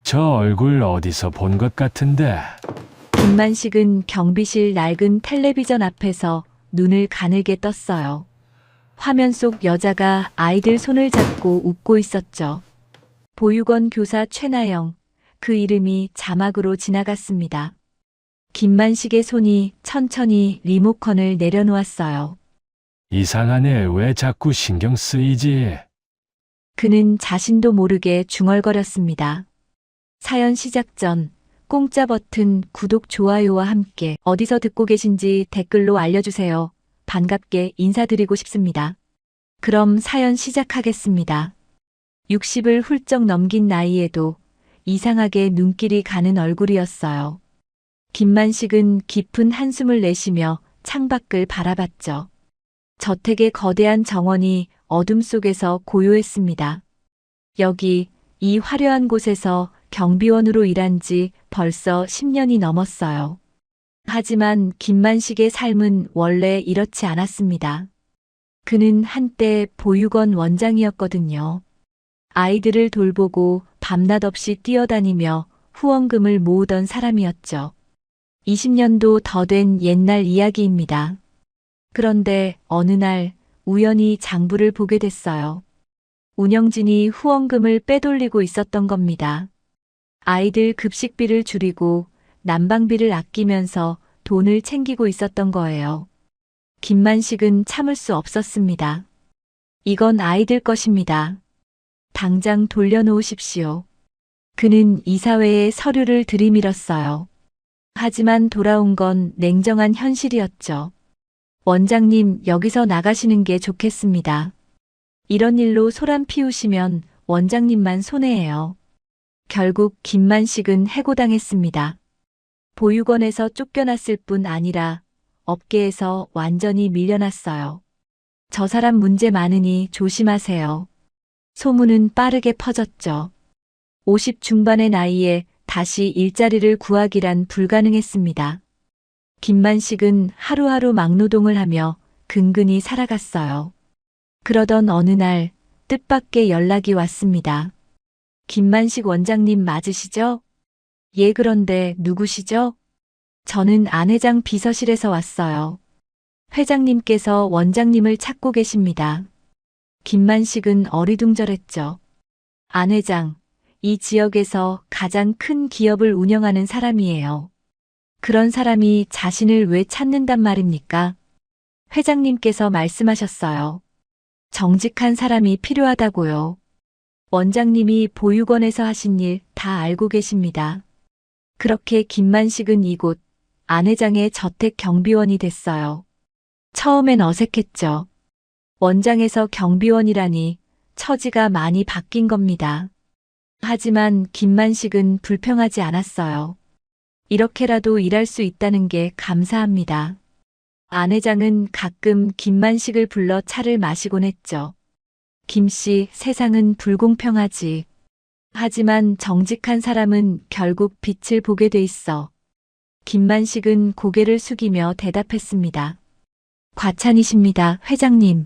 저 얼굴 어디서 본 것 같은데. 김만식은 경비실 낡은 텔레비전 앞에서 눈을 가늘게 떴어요. 화면 속 여자가 아이들 손을 잡고 웃고 있었죠. 보육원 교사 최나영, 그 이름이 자막으로 지나갔습니다. 김만식의 손이 천천히 리모컨을 내려놓았어요. 이상하네. 왜 자꾸 신경 쓰이지? 그는 자신도 모르게 중얼거렸습니다. 사연 시작 전 공짜 버튼 구독 좋아요와 함께 어디서 듣고 계신지 댓글로 알려주세요. 반갑게 인사드리고 싶습니다. 그럼 사연 시작하겠습니다. 60을 훌쩍 넘긴 나이에도 이상하게 눈길이 가는 얼굴이었어요. 김만식은 깊은 한숨을 내쉬며 창밖을 바라봤죠. 저택의 거대한 정원이 어둠 속에서 고요했습니다. 여기, 이 화려한 곳에서 경비원으로 일한 지 벌써 10년이 넘었어요. 하지만 김만식의 삶은 원래 이렇지 않았습니다. 그는 한때 보육원 원장이었거든요. 아이들을 돌보고 밤낮 없이 뛰어다니며 후원금을 모으던 사람이었죠. 20년도 더 된 옛날 이야기입니다. 그런데 어느 날 우연히 장부를 보게 됐어요. 운영진이 후원금을 빼돌리고 있었던 겁니다. 아이들 급식비를 줄이고 난방비를 아끼면서 돈을 챙기고 있었던 거예요. 김만식은 참을 수 없었습니다. 이건 아이들 것입니다. 당장 돌려놓으십시오. 그는 이사회에 서류를 들이밀었어요. 하지만 돌아온 건 냉정한 현실이었죠. 원장님, 여기서 나가시는 게 좋겠습니다. 이런 일로 소란 피우시면 원장님만 손해예요. 결국 김만식은 해고당했습니다. 보육원에서 쫓겨났을 뿐 아니라 업계에서 완전히 밀려났어요. 저 사람 문제 많으니 조심하세요. 소문은 빠르게 퍼졌죠. 50 중반의 나이에 다시 일자리를 구하기란 불가능했습니다. 김만식은 하루하루 막노동을 하며 근근히 살아갔어요. 그러던 어느 날 뜻밖의 연락이 왔습니다. 김만식 원장님 맞으시죠? 예, 그런데 누구시죠? 저는 안 회장 비서실에서 왔어요. 회장님께서 원장님을 찾고 계십니다. 김만식은 어리둥절했죠. 안 회장, 이 지역에서 가장 큰 기업을 운영하는 사람이에요. 그런 사람이 자신을 왜 찾는단 말입니까? 회장님께서 말씀하셨어요. 정직한 사람이 필요하다고요. 원장님이 보육원에서 하신 일 다 알고 계십니다. 그렇게 김만식은 이곳 안 회장의 저택 경비원이 됐어요. 처음엔 어색했죠. 원장에서 경비원이라니 처지가 많이 바뀐 겁니다. 하지만 김만식은 불평하지 않았어요. 이렇게라도 일할 수 있다는 게 감사합니다. 안 회장은 가끔 김만식을 불러 차를 마시곤 했죠. 김씨, 세상은 불공평하지. 하지만 정직한 사람은 결국 빛을 보게 돼 있어. 김만식은 고개를 숙이며 대답했습니다. 과찬이십니다, 회장님.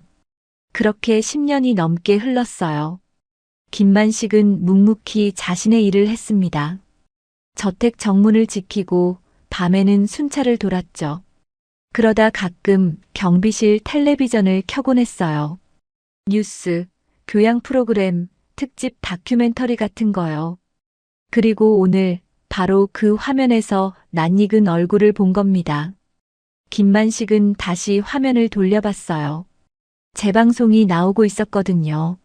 그렇게 10년이 넘게 흘렀어요. 김만식은 묵묵히 자신의 일을 했습니다. 저택 정문을 지키고 밤에는 순찰을 돌았죠. 그러다 가끔 경비실 텔레비전을 켜곤 했어요. 뉴스, 교양 프로그램, 특집 다큐멘터리 같은 거요. 그리고 오늘 바로 그 화면에서 낯익은 얼굴을 본 겁니다. 김만식은 다시 화면을 돌려봤어요. 재방송이 나오고 있었거든요.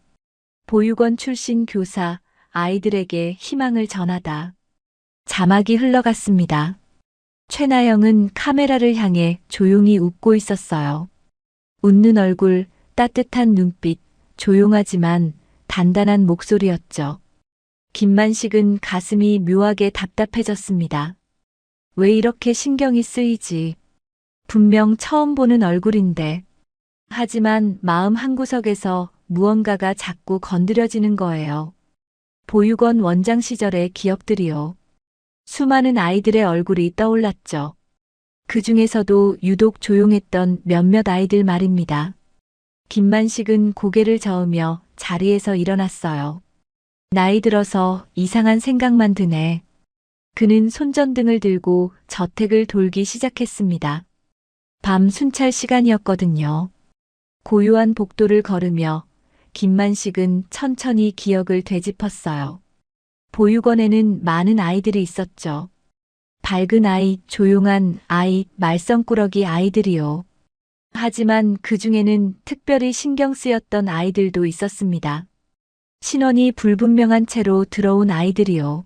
보육원 출신 교사, 아이들에게 희망을 전하다. 자막이 흘러갔습니다. 최나영은 카메라를 향해 조용히 웃고 있었어요. 웃는 얼굴, 따뜻한 눈빛, 조용하지만 단단한 목소리였죠. 김만식은 가슴이 묘하게 답답해졌습니다. 왜 이렇게 신경이 쓰이지? 분명 처음 보는 얼굴인데. 하지만 마음 한구석에서 무언가가 자꾸 건드려지는 거예요. 보육원 원장 시절의 기억들이요. 수많은 아이들의 얼굴이 떠올랐죠. 그 중에서도 유독 조용했던 몇몇 아이들 말입니다. 김만식은 고개를 저으며 자리에서 일어났어요. 나이 들어서 이상한 생각만 드네. 그는 손전등을 들고 저택을 돌기 시작했습니다. 밤 순찰 시간이었거든요. 고요한 복도를 걸으며 김만식은 천천히 기억을 되짚었어요. 보육원에는 많은 아이들이 있었죠. 밝은 아이, 조용한 아이, 말썽꾸러기 아이들이요. 하지만 그 중에는 특별히 신경 쓰였던 아이들도 있었습니다. 신원이 불분명한 채로 들어온 아이들이요.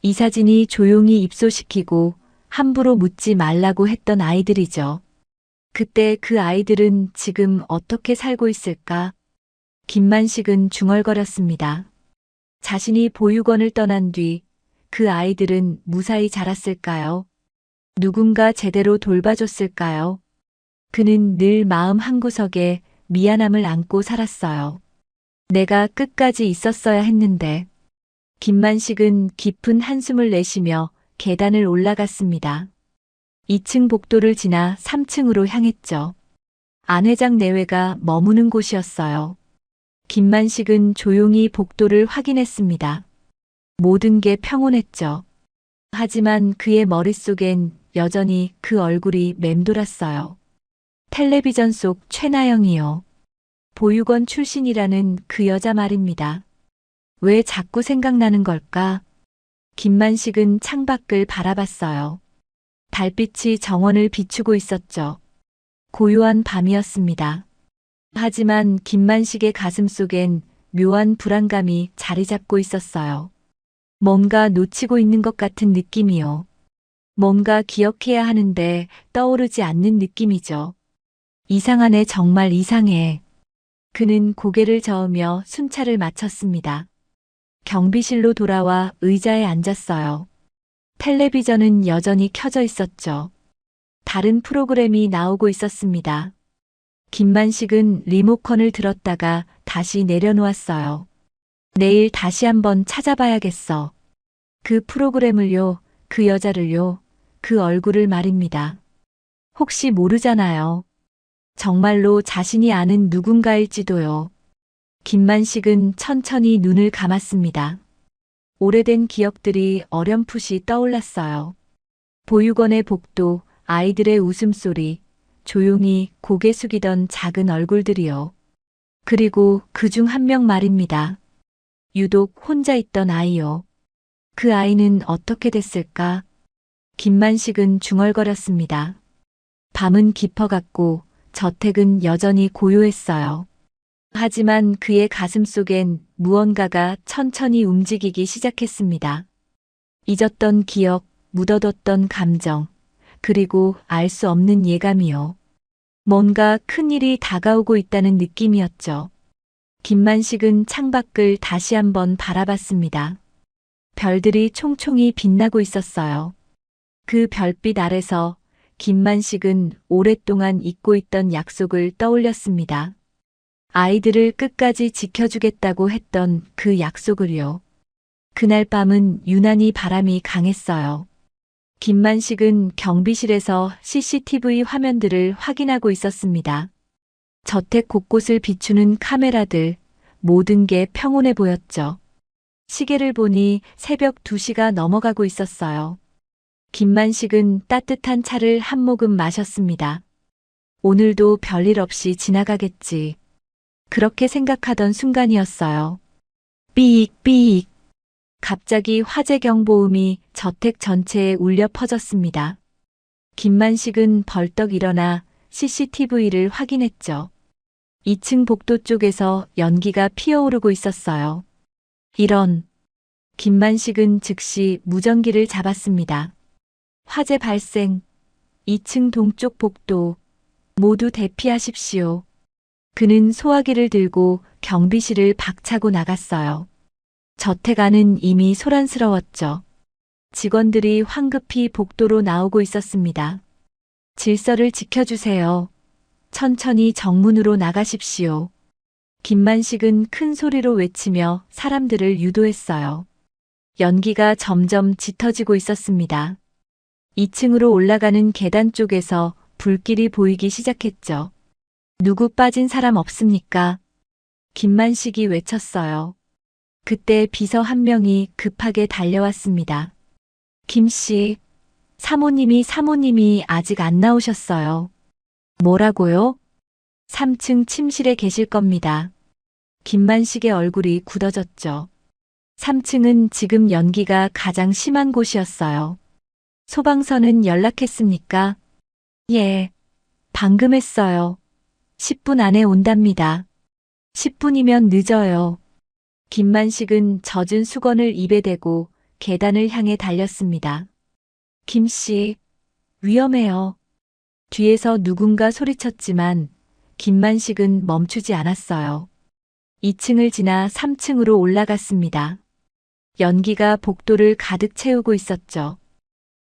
이사진이 조용히 입소시키고 함부로 묻지 말라고 했던 아이들이죠. 그때 그 아이들은 지금 어떻게 살고 있을까? 김만식은 중얼거렸습니다. 자신이 보육원을 떠난 뒤 그 아이들은 무사히 자랐을까요? 누군가 제대로 돌봐줬을까요? 그는 늘 마음 한구석에 미안함을 안고 살았어요. 내가 끝까지 있었어야 했는데. 김만식은 깊은 한숨을 내쉬며 계단을 올라갔습니다. 2층 복도를 지나 3층으로 향했죠. 안 회장 내외가 머무는 곳이었어요. 김만식은 조용히 복도를 확인했습니다. 모든 게 평온했죠. 하지만 그의 머릿속엔 여전히 그 얼굴이 맴돌았어요. 텔레비전 속 최나영이요. 보육원 출신이라는 그 여자 말입니다. 왜 자꾸 생각나는 걸까? 김만식은 창밖을 바라봤어요. 달빛이 정원을 비추고 있었죠. 고요한 밤이었습니다. 하지만 김만식의 가슴 속엔 묘한 불안감이 자리 잡고 있었어요. 뭔가 놓치고 있는 것 같은 느낌이요. 뭔가 기억해야 하는데 떠오르지 않는 느낌이죠. 이상하네, 정말 이상해. 그는 고개를 저으며 순찰을 마쳤습니다. 경비실로 돌아와 의자에 앉았어요. 텔레비전은 여전히 켜져 있었죠. 다른 프로그램이 나오고 있었습니다. 김만식은 리모컨을 들었다가 다시 내려놓았어요. 내일 다시 한번 찾아봐야겠어. 그 프로그램을요, 그 여자를요, 그 얼굴을 말입니다. 혹시 모르잖아요. 정말로 자신이 아는 누군가일지도요. 김만식은 천천히 눈을 감았습니다. 오래된 기억들이 어렴풋이 떠올랐어요. 보육원의 복도, 아이들의 웃음소리, 조용히 고개 숙이던 작은 얼굴들이요. 그리고 그중 한 명 말입니다. 유독 혼자 있던 아이요. 그 아이는 어떻게 됐을까? 김만식은 중얼거렸습니다. 밤은 깊어갔고 저택은 여전히 고요했어요. 하지만 그의 가슴 속엔 무언가가 천천히 움직이기 시작했습니다. 잊었던 기억, 묻어뒀던 감정, 그리고 알 수 없는 예감이요. 뭔가 큰일이 다가오고 있다는 느낌이었죠. 김만식은 창밖을 다시 한번 바라봤습니다. 별들이 총총히 빛나고 있었어요. 그 별빛 아래서 김만식은 오랫동안 잊고 있던 약속을 떠올렸습니다. 아이들을 끝까지 지켜주겠다고 했던 그 약속을요. 그날 밤은 유난히 바람이 강했어요. 김만식은 경비실에서 CCTV 화면들을 확인하고 있었습니다. 저택 곳곳을 비추는 카메라들, 모든 게 평온해 보였죠. 시계를 보니 새벽 2시가 넘어가고 있었어요. 김만식은 따뜻한 차를 한 모금 마셨습니다. 오늘도 별일 없이 지나가겠지. 그렇게 생각하던 순간이었어요. 삐익. 갑자기 화재 경보음이 저택 전체에 울려 퍼졌습니다. 김만식은 벌떡 일어나 CCTV를 확인했죠. 2층 복도 쪽에서 연기가 피어오르고 있었어요. 이런. 김만식은 즉시 무전기를 잡았습니다. 화재 발생. 2층 동쪽 복도. 모두 대피하십시오. 그는 소화기를 들고 경비실을 박차고 나갔어요. 저택 안은 이미 소란스러웠죠. 직원들이 황급히 복도로 나오고 있었습니다. 질서를 지켜주세요. 천천히 정문으로 나가십시오. 김만식은 큰 소리로 외치며 사람들을 유도했어요. 연기가 점점 짙어지고 있었습니다. 2층으로 올라가는 계단 쪽에서 불길이 보이기 시작했죠. 누구 빠진 사람 없습니까? 김만식이 외쳤어요. 그때 비서 한 명이 급하게 달려왔습니다. 김 씨, 사모님이 아직 안 나오셨어요. 뭐라고요? 3층 침실에 계실 겁니다. 김만식의 얼굴이 굳어졌죠. 3층은 지금 연기가 가장 심한 곳이었어요. 소방서는 연락했습니까? 예, 방금 했어요. 10분 안에 온답니다. 10분이면 늦어요. 김만식은 젖은 수건을 입에 대고 계단을 향해 달렸습니다. 김 씨, 위험해요. 뒤에서 누군가 소리쳤지만 김만식은 멈추지 않았어요. 2층을 지나 3층으로 올라갔습니다. 연기가 복도를 가득 채우고 있었죠.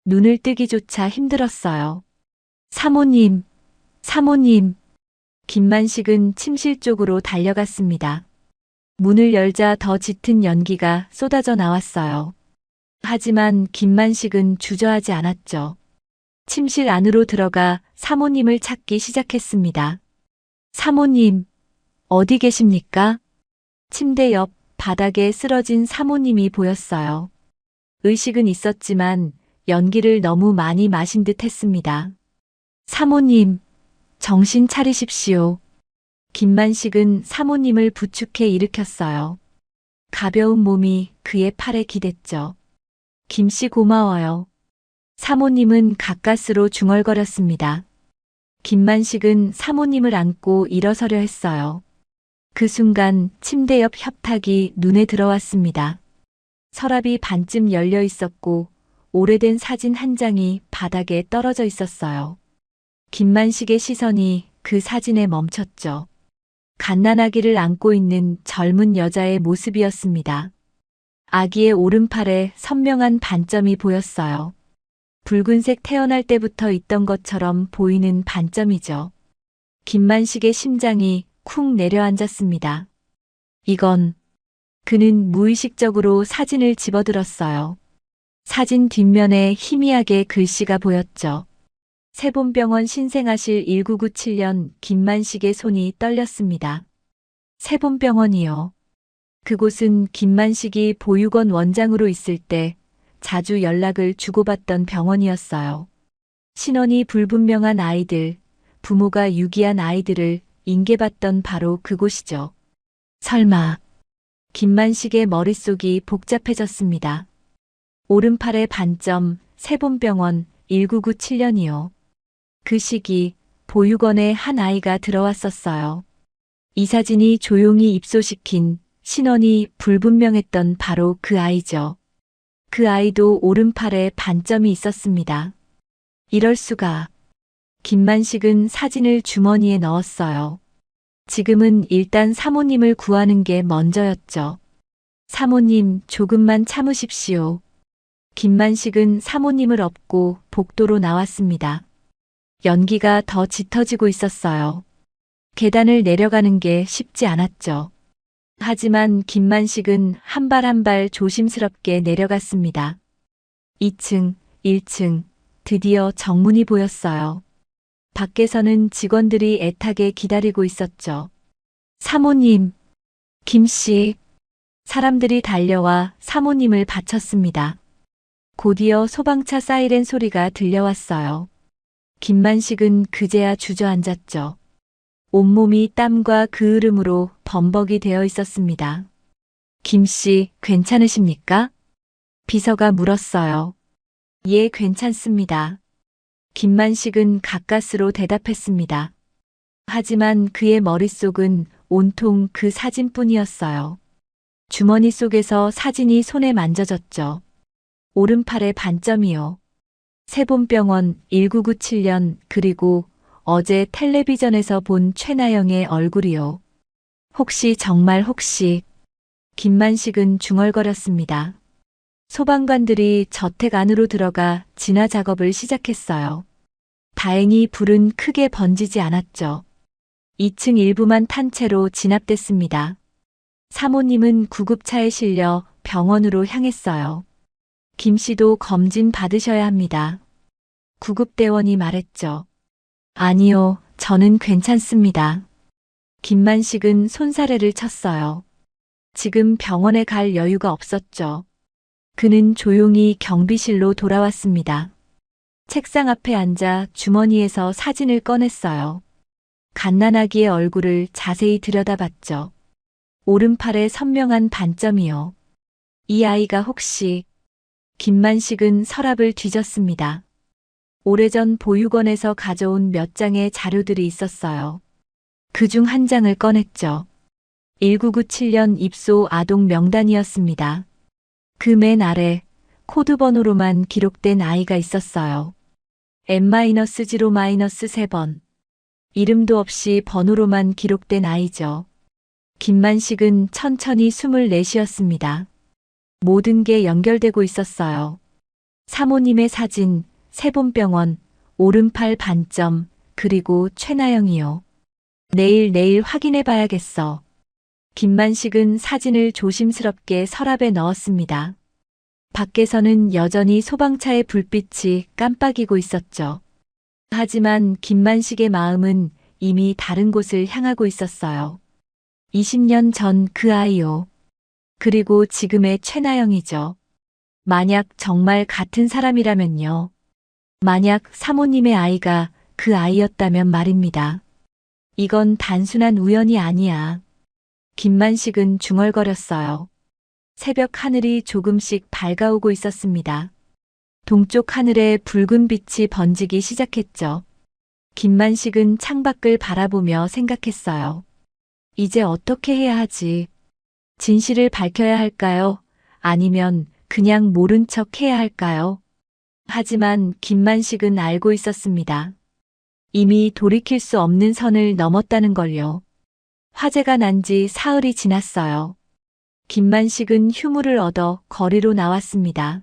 눈을 뜨기조차 힘들었어요. 사모님, 사모님. 김만식은 침실 쪽으로 달려갔습니다. 문을 열자 더 짙은 연기가 쏟아져 나왔어요. 하지만 김만식은 주저하지 않았죠. 침실 안으로 들어가 사모님을 찾기 시작했습니다. 사모님, 어디 계십니까? 침대 옆 바닥에 쓰러진 사모님이 보였어요. 의식은 있었지만 연기를 너무 많이 마신 듯 했습니다. 사모님, 정신 차리십시오. 김만식은 사모님을 부축해 일으켰어요. 가벼운 몸이 그의 팔에 기댔죠. 김씨 고마워요. 사모님은 가까스로 중얼거렸습니다. 김만식은 사모님을 안고 일어서려 했어요. 그 순간 침대 옆 협탁이 눈에 들어왔습니다. 서랍이 반쯤 열려 있었고 오래된 사진 한 장이 바닥에 떨어져 있었어요. 김만식의 시선이 그 사진에 멈췄죠. 갓난아기를 안고 있는 젊은 여자의 모습이었습니다. 아기의 오른팔에 선명한 반점이 보였어요. 붉은색 태어날 때부터 있던 것처럼 보이는 반점이죠. 김만식의 심장이 쿵 내려앉았습니다. 이건, 그는 무의식적으로 사진을 집어들었어요. 사진 뒷면에 희미하게 글씨가 보였죠. 세본병원 신생아실 1997년 김만식의 손이 떨렸습니다. 세본병원이요. 그곳은 김만식이 보육원 원장으로 있을 때 자주 연락을 주고받던 병원이었어요. 신원이 불분명한 아이들, 부모가 유기한 아이들을 인계받던 바로 그곳이죠. 설마, 김만식의 머릿속이 복잡해졌습니다. 오른팔의 반점, 세본병원 1997년이요. 그 시기 보육원에 한 아이가 들어왔었어요. 이 사진이 조용히 입소시킨 신원이 불분명했던 바로 그 아이죠. 그 아이도 오른팔에 반점이 있었습니다. 이럴 수가. 김만식은 사진을 주머니에 넣었어요. 지금은 일단 사모님을 구하는 게 먼저였죠. 사모님, 조금만 참으십시오. 김만식은 사모님을 업고 복도로 나왔습니다. 연기가 더 짙어지고 있었어요. 계단을 내려가는 게 쉽지 않았죠. 하지만 김만식은 한 발 한 발 조심스럽게 내려갔습니다. 2층, 1층, 드디어 정문이 보였어요. 밖에서는 직원들이 애타게 기다리고 있었죠. 사모님, 김씨. 사람들이 달려와 사모님을 받쳤습니다. 곧이어 소방차 사이렌 소리가 들려왔어요. 김만식은 그제야 주저앉았죠. 온몸이 땀과 그을음으로 범벅이 되어 있었습니다. 김씨, 괜찮으십니까? 비서가 물었어요. 예, 괜찮습니다. 김만식은 가까스로 대답했습니다. 하지만 그의 머릿속은 온통 그 사진뿐이었어요. 주머니 속에서 사진이 손에 만져졌죠. 오른팔의 반점이요. 세본병원 1997년 그리고 어제 텔레비전에서 본 최나영의 얼굴이요. 혹시 정말 혹시. 김만식은 중얼거렸습니다. 소방관들이 저택 안으로 들어가 진화 작업을 시작했어요. 다행히 불은 크게 번지지 않았죠. 2층 일부만 탄 채로 진압됐습니다. 사모님은 구급차에 실려 병원으로 향했어요. 김 씨도 검진 받으셔야 합니다. 구급대원이 말했죠. 아니요, 저는 괜찮습니다. 김만식은 손사래를 쳤어요. 지금 병원에 갈 여유가 없었죠. 그는 조용히 경비실로 돌아왔습니다. 책상 앞에 앉아 주머니에서 사진을 꺼냈어요. 갓난아기의 얼굴을 자세히 들여다봤죠. 오른팔에 선명한 반점이요. 이 아이가 혹시... 김만식은 서랍을 뒤졌습니다. 오래전 보육원에서 가져온 몇 장의 자료들이 있었어요. 그중 한 장을 꺼냈죠. 1997년 입소 아동 명단이었습니다. 그 맨 아래 코드 번호로만 기록된 아이가 있었어요. N-0-3번. 이름도 없이 번호로만 기록된 아이죠. 김만식은 천천히 숨을 내쉬었습니다. 모든 게 연결되고 있었어요. 사모님의 사진, 세본병원, 오른팔 반점, 그리고 최나영이요. 내일 확인해 봐야겠어. 김만식은 사진을 조심스럽게 서랍에 넣었습니다. 밖에서는 여전히 소방차의 불빛이 깜빡이고 있었죠. 하지만 김만식의 마음은 이미 다른 곳을 향하고 있었어요. 20년 전 그 아이요. 그리고 지금의 최나영이죠. 만약 정말 같은 사람이라면요. 만약 사모님의 아이가 그 아이였다면 말입니다. 이건 단순한 우연이 아니야. 김만식은 중얼거렸어요. 새벽 하늘이 조금씩 밝아오고 있었습니다. 동쪽 하늘에 붉은 빛이 번지기 시작했죠. 김만식은 창밖을 바라보며 생각했어요. 이제 어떻게 해야 하지? 진실을 밝혀야 할까요? 아니면 그냥 모른 척 해야 할까요? 하지만 김만식은 알고 있었습니다. 이미 돌이킬 수 없는 선을 넘었다는 걸요. 화재가 난 지 사흘이 지났어요. 김만식은 휴무를 얻어 거리로 나왔습니다.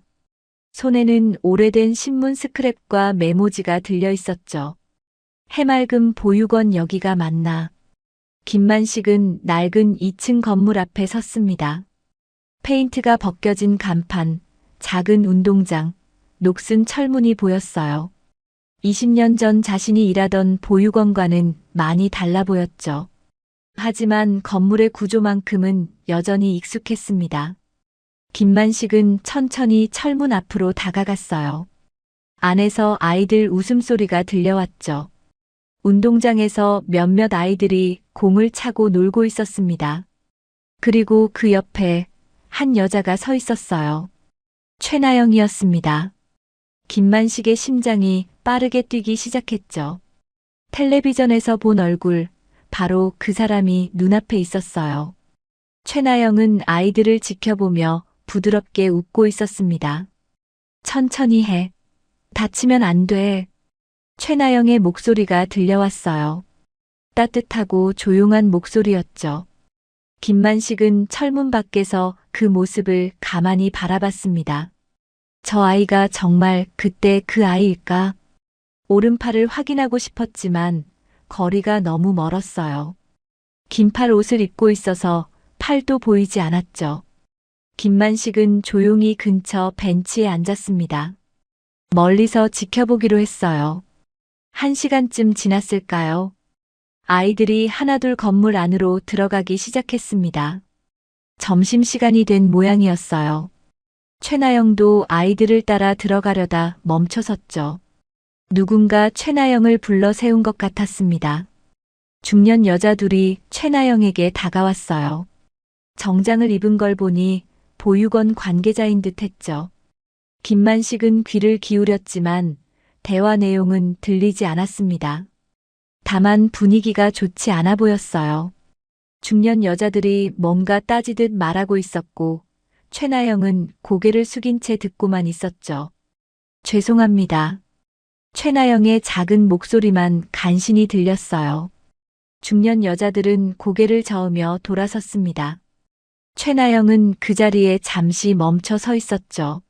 손에는 오래된 신문 스크랩과 메모지가 들려 있었죠. 해맑은 보육원 여기가 맞나? 김만식은 낡은 2층 건물 앞에 섰습니다. 페인트가 벗겨진 간판, 작은 운동장, 녹슨 철문이 보였어요. 20년 전 자신이 일하던 보육원과는 많이 달라 보였죠. 하지만 건물의 구조만큼은 여전히 익숙했습니다. 김만식은 천천히 철문 앞으로 다가갔어요. 안에서 아이들 웃음소리가 들려왔죠. 운동장에서 몇몇 아이들이 공을 차고 놀고 있었습니다. 그리고 그 옆에 한 여자가 서 있었어요. 최나영이었습니다. 김만식의 심장이 빠르게 뛰기 시작했죠. 텔레비전에서 본 얼굴, 바로 그 사람이 눈앞에 있었어요. 최나영은 아이들을 지켜보며 부드럽게 웃고 있었습니다. 천천히 해. 다치면 안 돼. 최나영의 목소리가 들려왔어요. 따뜻하고 조용한 목소리였죠. 김만식은 철문 밖에서 그 모습을 가만히 바라봤습니다. 저 아이가 정말 그때 그 아이일까? 오른팔을 확인하고 싶었지만 거리가 너무 멀었어요. 긴팔 옷을 입고 있어서 팔도 보이지 않았죠. 김만식은 조용히 근처 벤치에 앉았습니다. 멀리서 지켜보기로 했어요. 1시간쯤 지났을까요? 아이들이 하나둘 건물 안으로 들어가기 시작했습니다. 점심시간이 된 모양이었어요. 최나영도 아이들을 따라 들어가려다 멈춰섰죠. 누군가 최나영을 불러 세운 것 같았습니다. 중년 여자 둘이 최나영에게 다가왔어요. 정장을 입은 걸 보니 보육원 관계자인 듯 했죠. 김만식은 귀를 기울였지만 대화 내용은 들리지 않았습니다. 다만 분위기가 좋지 않아 보였어요. 중년 여자들이 뭔가 따지듯 말하고 있었고 최나영은 고개를 숙인 채 듣고만 있었죠. 죄송합니다. 최나영의 작은 목소리만 간신히 들렸어요. 중년 여자들은 고개를 저으며 돌아섰습니다. 최나영은 그 자리에 잠시 멈춰 서 있었죠.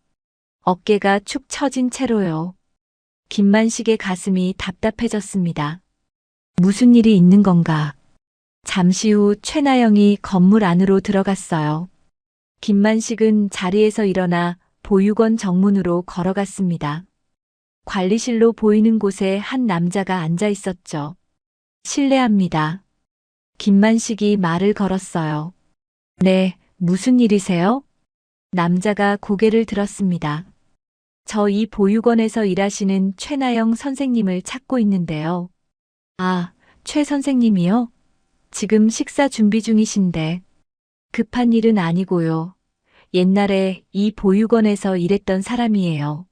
어깨가 축 처진 채로요. 김만식의 가슴이 답답해졌습니다. 무슨 일이 있는 건가? 잠시 후 최나영이 건물 안으로 들어갔어요. 김만식은 자리에서 일어나 보육원 정문으로 걸어갔습니다. 관리실로 보이는 곳에 한 남자가 앉아 있었죠. 실례합니다. 김만식이 말을 걸었어요. 네, 무슨 일이세요? 남자가 고개를 들었습니다. 저 이 보육원에서 일하시는 최나영 선생님을 찾고 있는데요. 아, 최 선생님이요? 지금 식사 준비 중이신데. 급한 일은 아니고요. 옛날에 이 보육원에서 일했던 사람이에요.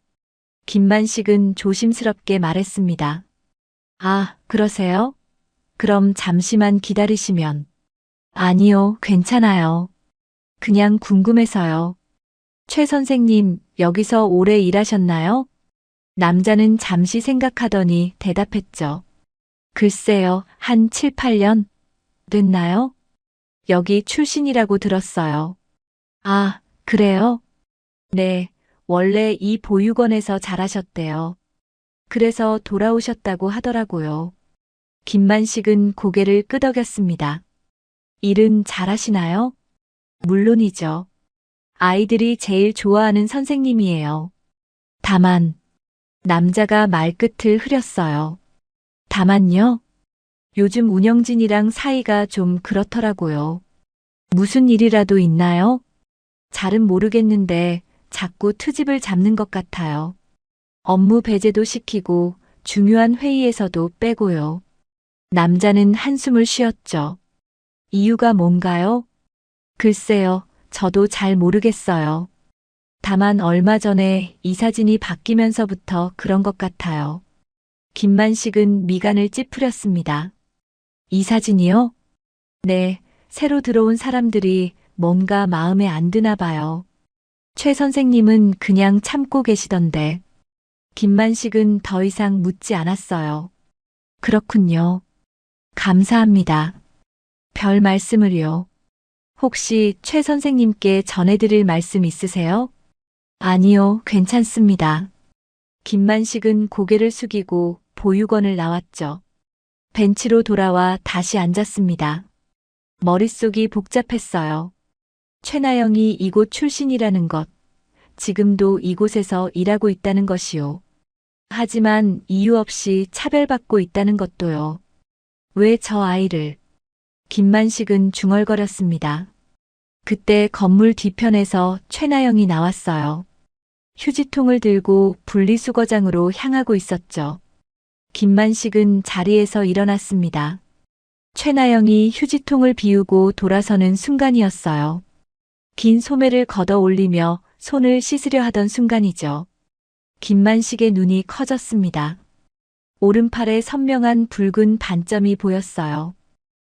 김만식은 조심스럽게 말했습니다. 아, 그러세요? 그럼 잠시만 기다리시면. 아니요, 괜찮아요. 그냥 궁금해서요. 최 선생님, 여기서 오래 일하셨나요? 남자는 잠시 생각하더니 대답했죠. 글쎄요, 한 7, 8년 됐나요? 여기 출신이라고 들었어요. 아, 그래요? 네, 원래 이 보육원에서 잘하셨대요. 그래서 돌아오셨다고 하더라고요. 김만식은 고개를 끄덕였습니다. 일은 잘하시나요? 물론이죠. 아이들이 제일 좋아하는 선생님이에요. 다만, 남자가 말끝을 흐렸어요. 다만요? 요즘 운영진이랑 사이가 좀 그렇더라고요. 무슨 일이라도 있나요? 잘은 모르겠는데 자꾸 트집을 잡는 것 같아요. 업무 배제도 시키고 중요한 회의에서도 빼고요. 남자는 한숨을 쉬었죠. 이유가 뭔가요? 글쎄요, 저도 잘 모르겠어요. 다만 얼마 전에 이사진이 바뀌면서부터 그런 것 같아요. 김만식은 미간을 찌푸렸습니다. 이사진이요? 네, 새로 들어온 사람들이 뭔가 마음에 안 드나 봐요. 최 선생님은 그냥 참고 계시던데. 김만식은 더 이상 묻지 않았어요. 그렇군요. 감사합니다. 별 말씀을요. 혹시 최 선생님께 전해드릴 말씀 있으세요? 아니요, 괜찮습니다. 김만식은 고개를 숙이고 보육원을 나왔죠. 벤치로 돌아와 다시 앉았습니다. 머릿속이 복잡했어요. 최나영이 이곳 출신이라는 것, 지금도 이곳에서 일하고 있다는 것이요. 하지만 이유 없이 차별받고 있다는 것도요. 왜 저 아이를? 김만식은 중얼거렸습니다. 그때 건물 뒤편에서 최나영이 나왔어요. 휴지통을 들고 분리수거장으로 향하고 있었죠. 김만식은 자리에서 일어났습니다. 최나영이 휴지통을 비우고 돌아서는 순간이었어요. 긴 소매를 걷어 올리며 손을 씻으려 하던 순간이죠. 김만식의 눈이 커졌습니다. 오른팔에 선명한 붉은 반점이 보였어요.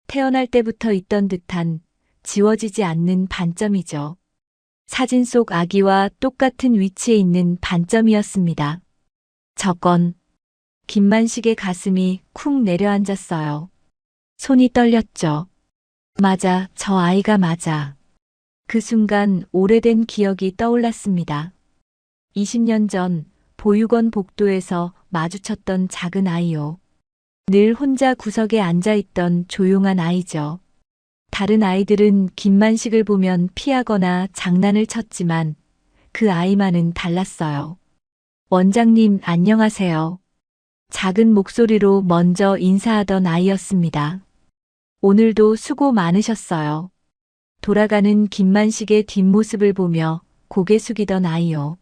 태어날 때부터 있던 듯한 지워지지 않는 반점이죠. 사진 속 아기와 똑같은 위치에 있는 반점이었습니다. 저건 김만식의 가슴이 쿵 내려앉았어요. 손이 떨렸죠. 맞아, 저 아이가 맞아. 그 순간 오래된 기억이 떠올랐습니다. 20년 전 보육원 복도에서 마주쳤던 작은 아이요. 늘 혼자 구석에 앉아있던 조용한 아이죠. 다른 아이들은 김만식을 보면 피하거나 장난을 쳤지만 그 아이만은 달랐어요. 원장님, 안녕하세요. 작은 목소리로 먼저 인사하던 아이였습니다. 오늘도 수고 많으셨어요. 돌아가는 김만식의 뒷모습을 보며 고개 숙이던 아이요.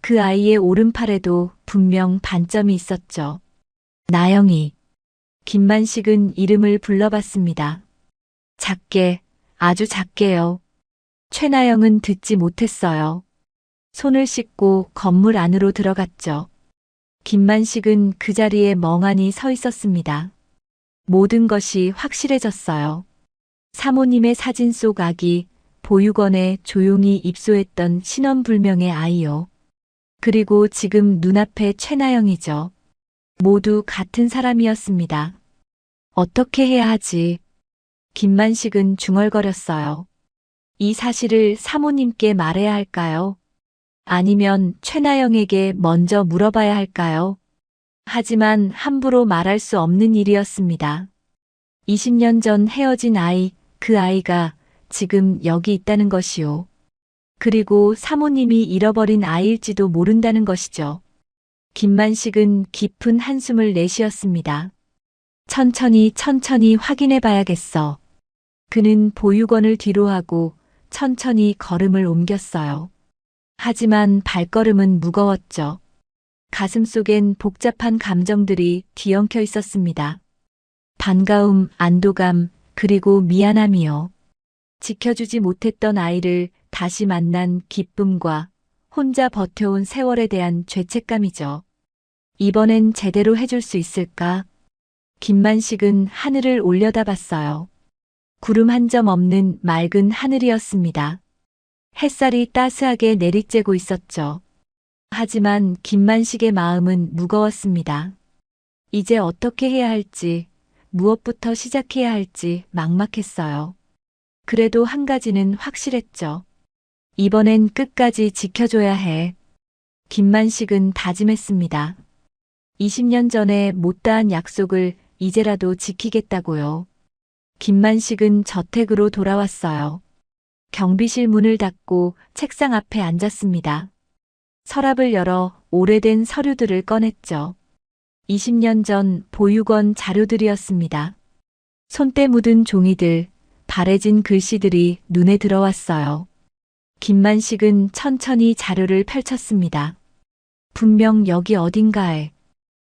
그 아이의 오른팔에도 분명 반점이 있었죠. 나영이. 김만식은 이름을 불러봤습니다. 작게, 아주 작게요. 최나영은 듣지 못했어요. 손을 씻고 건물 안으로 들어갔죠. 김만식은 그 자리에 멍하니 서 있었습니다. 모든 것이 확실해졌어요. 사모님의 사진 속 아기, 보육원에 조용히 입소했던 신원불명의 아이요. 그리고 지금 눈앞에 최나영이죠. 모두 같은 사람이었습니다. 어떻게 해야 하지? 김만식은 중얼거렸어요. 이 사실을 사모님께 말해야 할까요? 아니면 최나영에게 먼저 물어봐야 할까요? 하지만 함부로 말할 수 없는 일이었습니다. 20년 전 헤어진 아이, 그 아이가 지금 여기 있다는 것이요. 그리고 사모님이 잃어버린 아이일지도 모른다는 것이죠. 김만식은 깊은 한숨을 내쉬었습니다. 천천히 확인해 봐야겠어. 그는 보육원을 뒤로하고 천천히 걸음을 옮겼어요. 하지만 발걸음은 무거웠죠. 가슴 속엔 복잡한 감정들이 뒤엉켜 있었습니다. 반가움, 안도감, 그리고 미안함이요. 지켜주지 못했던 아이를 다시 만난 기쁨과 혼자 버텨온 세월에 대한 죄책감이죠. 이번엔 제대로 해줄 수 있을까? 김만식은 하늘을 올려다봤어요. 구름 한 점 없는 맑은 하늘이었습니다. 햇살이 따스하게 내리쬐고 있었죠. 하지만 김만식의 마음은 무거웠습니다. 이제 어떻게 해야 할지, 무엇부터 시작해야 할지 막막했어요. 그래도 한 가지는 확실했죠. 이번엔 끝까지 지켜줘야 해. 김만식은 다짐했습니다. 20년 전에 못다한 약속을 이제라도 지키겠다고요. 김만식은 저택으로 돌아왔어요. 경비실 문을 닫고 책상 앞에 앉았습니다. 서랍을 열어 오래된 서류들을 꺼냈죠. 20년 전 보육원 자료들이었습니다. 손때 묻은 종이들, 바래진 글씨들이 눈에 들어왔어요. 김만식은 천천히 자료를 펼쳤습니다. 분명 여기 어딘가에.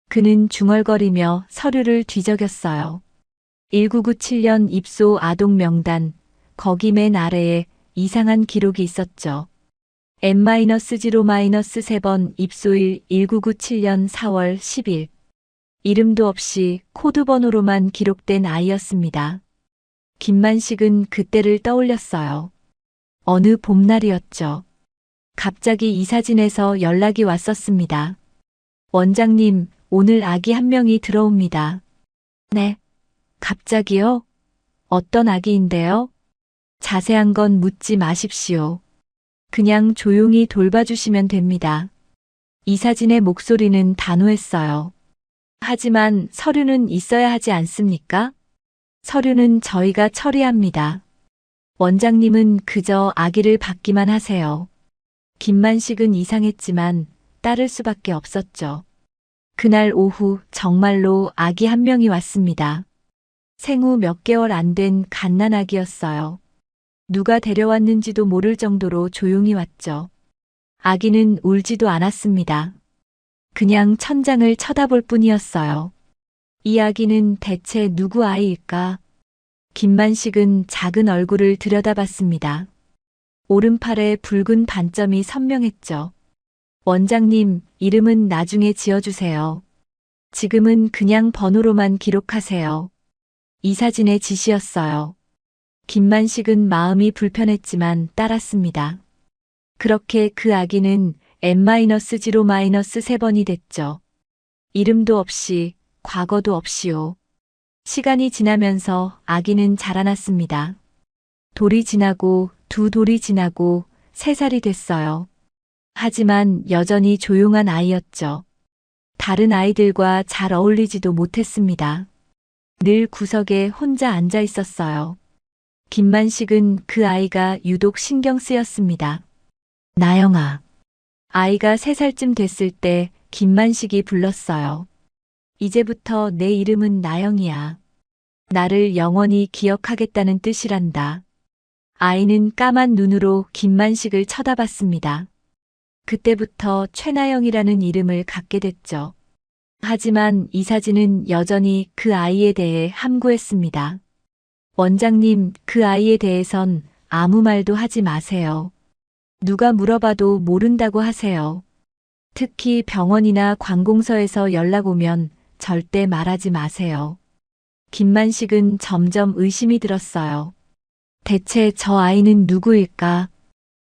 그는 중얼거리며 서류를 뒤적였어요. 1997년 입소 아동 명단, 거기 맨 아래에 이상한 기록이 있었죠. N-0-3번 입소일 1997년 4월 10일. 이름도 없이 코드번호로만 기록된 아이였습니다. 김만식은 그때를 떠올렸어요. 어느 봄날이었죠. 갑자기 이사진에서 연락이 왔었습니다. 원장님, 오늘 아기 한 명이 들어옵니다. 네. 갑자기요? 어떤 아기인데요? 자세한 건 묻지 마십시오. 그냥 조용히 돌봐주시면 됩니다. 이사진의 목소리는 단호했어요. 하지만 서류는 있어야 하지 않습니까? 서류는 저희가 처리합니다. 원장님은 그저 아기를 받기만 하세요. 김만식은 이상했지만 따를 수밖에 없었죠. 그날 오후 정말로 아기 한 명이 왔습니다. 생후 몇 개월 안 된 갓난아기였어요. 누가 데려왔는지도 모를 정도로 조용히 왔죠. 아기는 울지도 않았습니다. 그냥 천장을 쳐다볼 뿐이었어요. 이 아기는 대체 누구 아이일까? 김만식은 작은 얼굴을 들여다봤습니다. 오른팔에 붉은 반점이 선명했죠. 원장님, 이름은 나중에 지어주세요. 지금은 그냥 번호로만 기록하세요. 이사진의 지시였어요. 김만식은 마음이 불편했지만 따랐습니다. 그렇게 그 아기는 N-0-3번이 됐죠. 이름도 없이, 과거도 없이요. 시간이 지나면서 아기는 자라났습니다. 돌이 지나고 두 돌이 지나고 3살이 됐어요. 하지만 여전히 조용한 아이였죠. 다른 아이들과 잘 어울리지도 못했습니다. 늘 구석에 혼자 앉아 있었어요. 김만식은 그 아이가 유독 신경 쓰였습니다. 나영아. 아이가 3살쯤 됐을 때 김만식이 불렀어요. 이제부터 내 이름은 나영이야. 나를 영원히 기억하겠다는 뜻이란다. 아이는 까만 눈으로 김만식을 쳐다봤습니다. 그때부터 최나영이라는 이름을 갖게 됐죠. 하지만 이사진은 여전히 그 아이에 대해 함구했습니다. 원장님, 그 아이에 대해선 아무 말도 하지 마세요. 누가 물어봐도 모른다고 하세요. 특히 병원이나 관공서에서 연락 오면 절대 말하지 마세요. 김만식은 점점 의심이 들었어요. 대체 저 아이는 누구일까?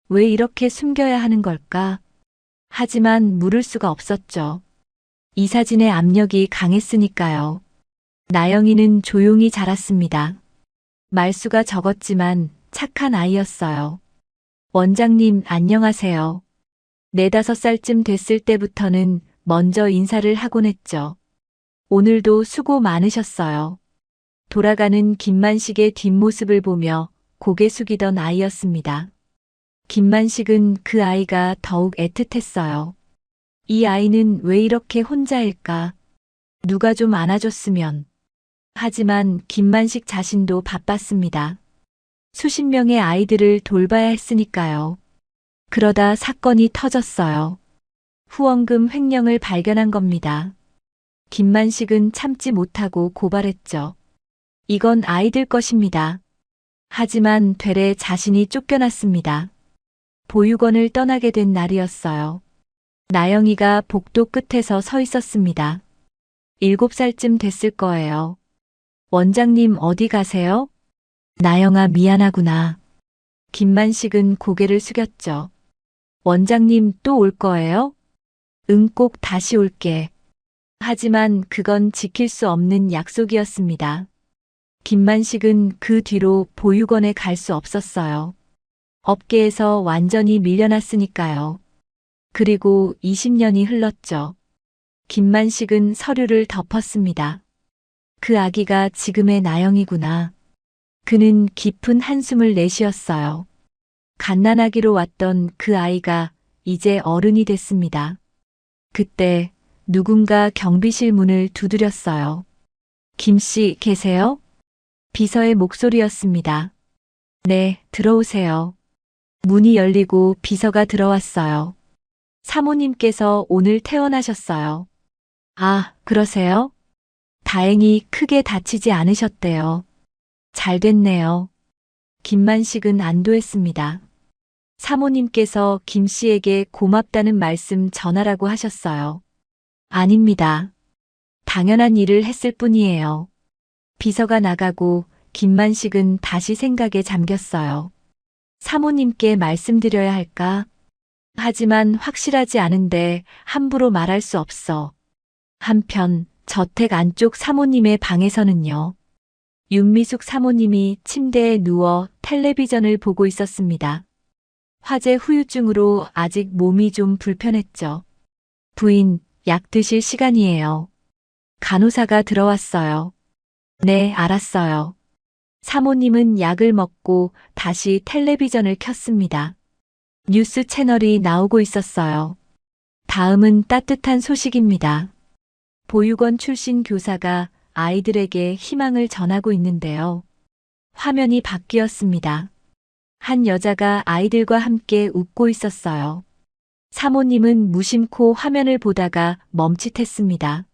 왜 이렇게 숨겨야 하는 걸까? 하지만 물을 수가 없었죠. 이사진의 압력이 강했으니까요. 나영이는 조용히 자랐습니다. 말수가 적었지만 착한 아이였어요. 원장님, 안녕하세요. 4-5살쯤 됐을 때부터는 먼저 인사를 하곤 했죠. 오늘도 수고 많으셨어요. 돌아가는 김만식의 뒷모습을 보며 고개 숙이던 아이였습니다. 김만식은 그 아이가 더욱 애틋했어요. 이 아이는 왜 이렇게 혼자일까? 누가 좀 안아줬으면. 하지만 김만식 자신도 바빴습니다. 수십 명의 아이들을 돌봐야 했으니까요. 그러다 사건이 터졌어요. 후원금 횡령을 발견한 겁니다. 김만식은 참지 못하고 고발했죠. 이건 아이들 것입니다. 하지만 되레 자신이 쫓겨났습니다. 보육원을 떠나게 된 날이었어요. 나영이가 복도 끝에서 서 있었습니다. 7살쯤 됐을 거예요. 원장님 어디 가세요? 나영아 미안하구나. 김만식은 고개를 숙였죠. 원장님 또 올 거예요? 응, 꼭 다시 올게. 하지만 그건 지킬 수 없는 약속이었습니다. 김만식은 그 뒤로 보육원에 갈 수 없었어요. 업계에서 완전히 밀려났으니까요. 그리고 20년이 흘렀죠. 김만식은 서류를 덮었습니다. 그 아기가 지금의 나영이구나. 그는 깊은 한숨을 내쉬었어요. 갓난아기로 왔던 그 아이가 이제 어른이 됐습니다. 그때 누군가 경비실 문을 두드렸어요. 김 씨 계세요? 비서의 목소리였습니다. 네, 들어오세요. 문이 열리고 비서가 들어왔어요. 사모님께서 오늘 퇴원하셨어요. 아, 그러세요? 다행히 크게 다치지 않으셨대요. 잘 됐네요. 김만식은 안도했습니다. 사모님께서 김 씨에게 고맙다는 말씀 전하라고 하셨어요. 아닙니다. 당연한 일을 했을 뿐이에요. 비서가 나가고 김만식은 다시 생각에 잠겼어요. 사모님께 말씀드려야 할까? 하지만 확실하지 않은데 함부로 말할 수 없어. 한편 저택 안쪽 사모님의 방에서는요. 윤미숙 사모님이 침대에 누워 텔레비전을 보고 있었습니다. 화재 후유증으로 아직 몸이 좀 불편했죠. 부인, 약 드실 시간이에요. 간호사가 들어왔어요. 네, 알았어요. 사모님은 약을 먹고 다시 텔레비전을 켰습니다. 뉴스 채널이 나오고 있었어요. 다음은 따뜻한 소식입니다. 보육원 출신 교사가 아이들에게 희망을 전하고 있는데요. 화면이 바뀌었습니다. 한 여자가 아이들과 함께 웃고 있었어요. 사모님은 무심코 화면을 보다가 멈칫했습니다.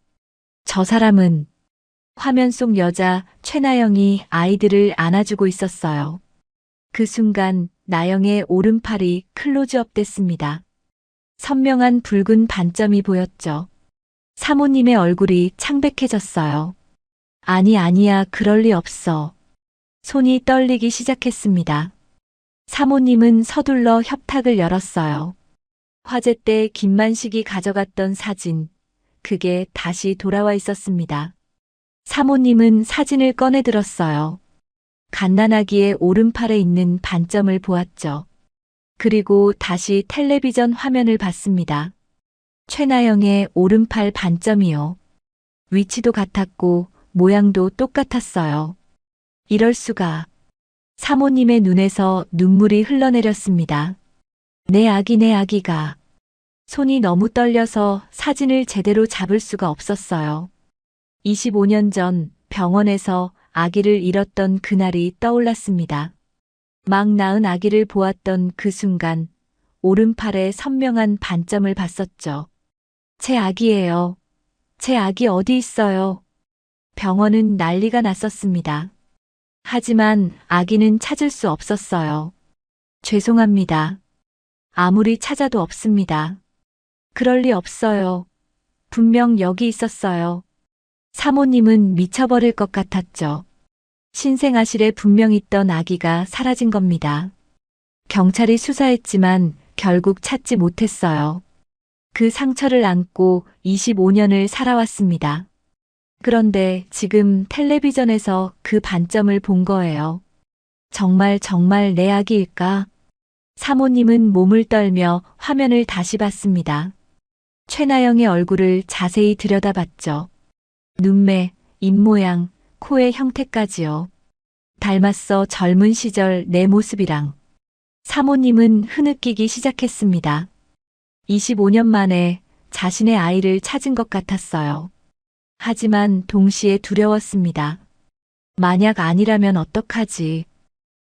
저 사람은 화면 속 여자 최나영이 아이들을 안아주고 있었어요. 그 순간 나영의 오른팔이 클로즈업 됐습니다. 선명한 붉은 반점이 보였죠. 사모님의 얼굴이 창백해졌어요. 아니야, 그럴 리 없어. 손이 떨리기 시작했습니다. 사모님은 서둘러 협탁을 열었어요. 화재 때 김만식이 가져갔던 사진, 그게 다시 돌아와 있었습니다. 사모님은 사진을 꺼내 들었어요. 갓난아기의 오른팔에 있는 반점을 보았죠. 그리고 다시 텔레비전 화면을 봤습니다. 최나영의 오른팔 반점이요. 위치도 같았고 모양도 똑같았어요. 이럴 수가. 사모님의 눈에서 눈물이 흘러내렸습니다. 내 아기가. 손이 너무 떨려서 사진을 제대로 잡을 수가 없었어요. 25년 전 병원에서 아기를 잃었던 그날이 떠올랐습니다. 막 낳은 아기를 보았던 그 순간 오른팔에 선명한 반점을 봤었죠. 제 아기예요. 제 아기 어디 있어요? 병원은 난리가 났었습니다. 하지만 아기는 찾을 수 없었어요. 죄송합니다. 아무리 찾아도 없습니다. 그럴 리 없어요. 분명 여기 있었어요. 사모님은 미쳐버릴 것 같았죠. 신생아실에 분명 있던 아기가 사라진 겁니다. 경찰이 수사했지만 결국 찾지 못했어요. 그 상처를 안고 25년을 살아왔습니다. 그런데 지금 텔레비전에서 그 반점을 본 거예요. 정말 내 아기일까? 사모님은 몸을 떨며 화면을 다시 봤습니다. 최나영의 얼굴을 자세히 들여다봤죠. 눈매, 입모양, 코의 형태까지요. 닮았어 젊은 시절 내 모습이랑. 사모님은 흐느끼기 시작했습니다. 25년 만에 자신의 아이를 찾은 것 같았어요. 하지만 동시에 두려웠습니다. 만약 아니라면 어떡하지?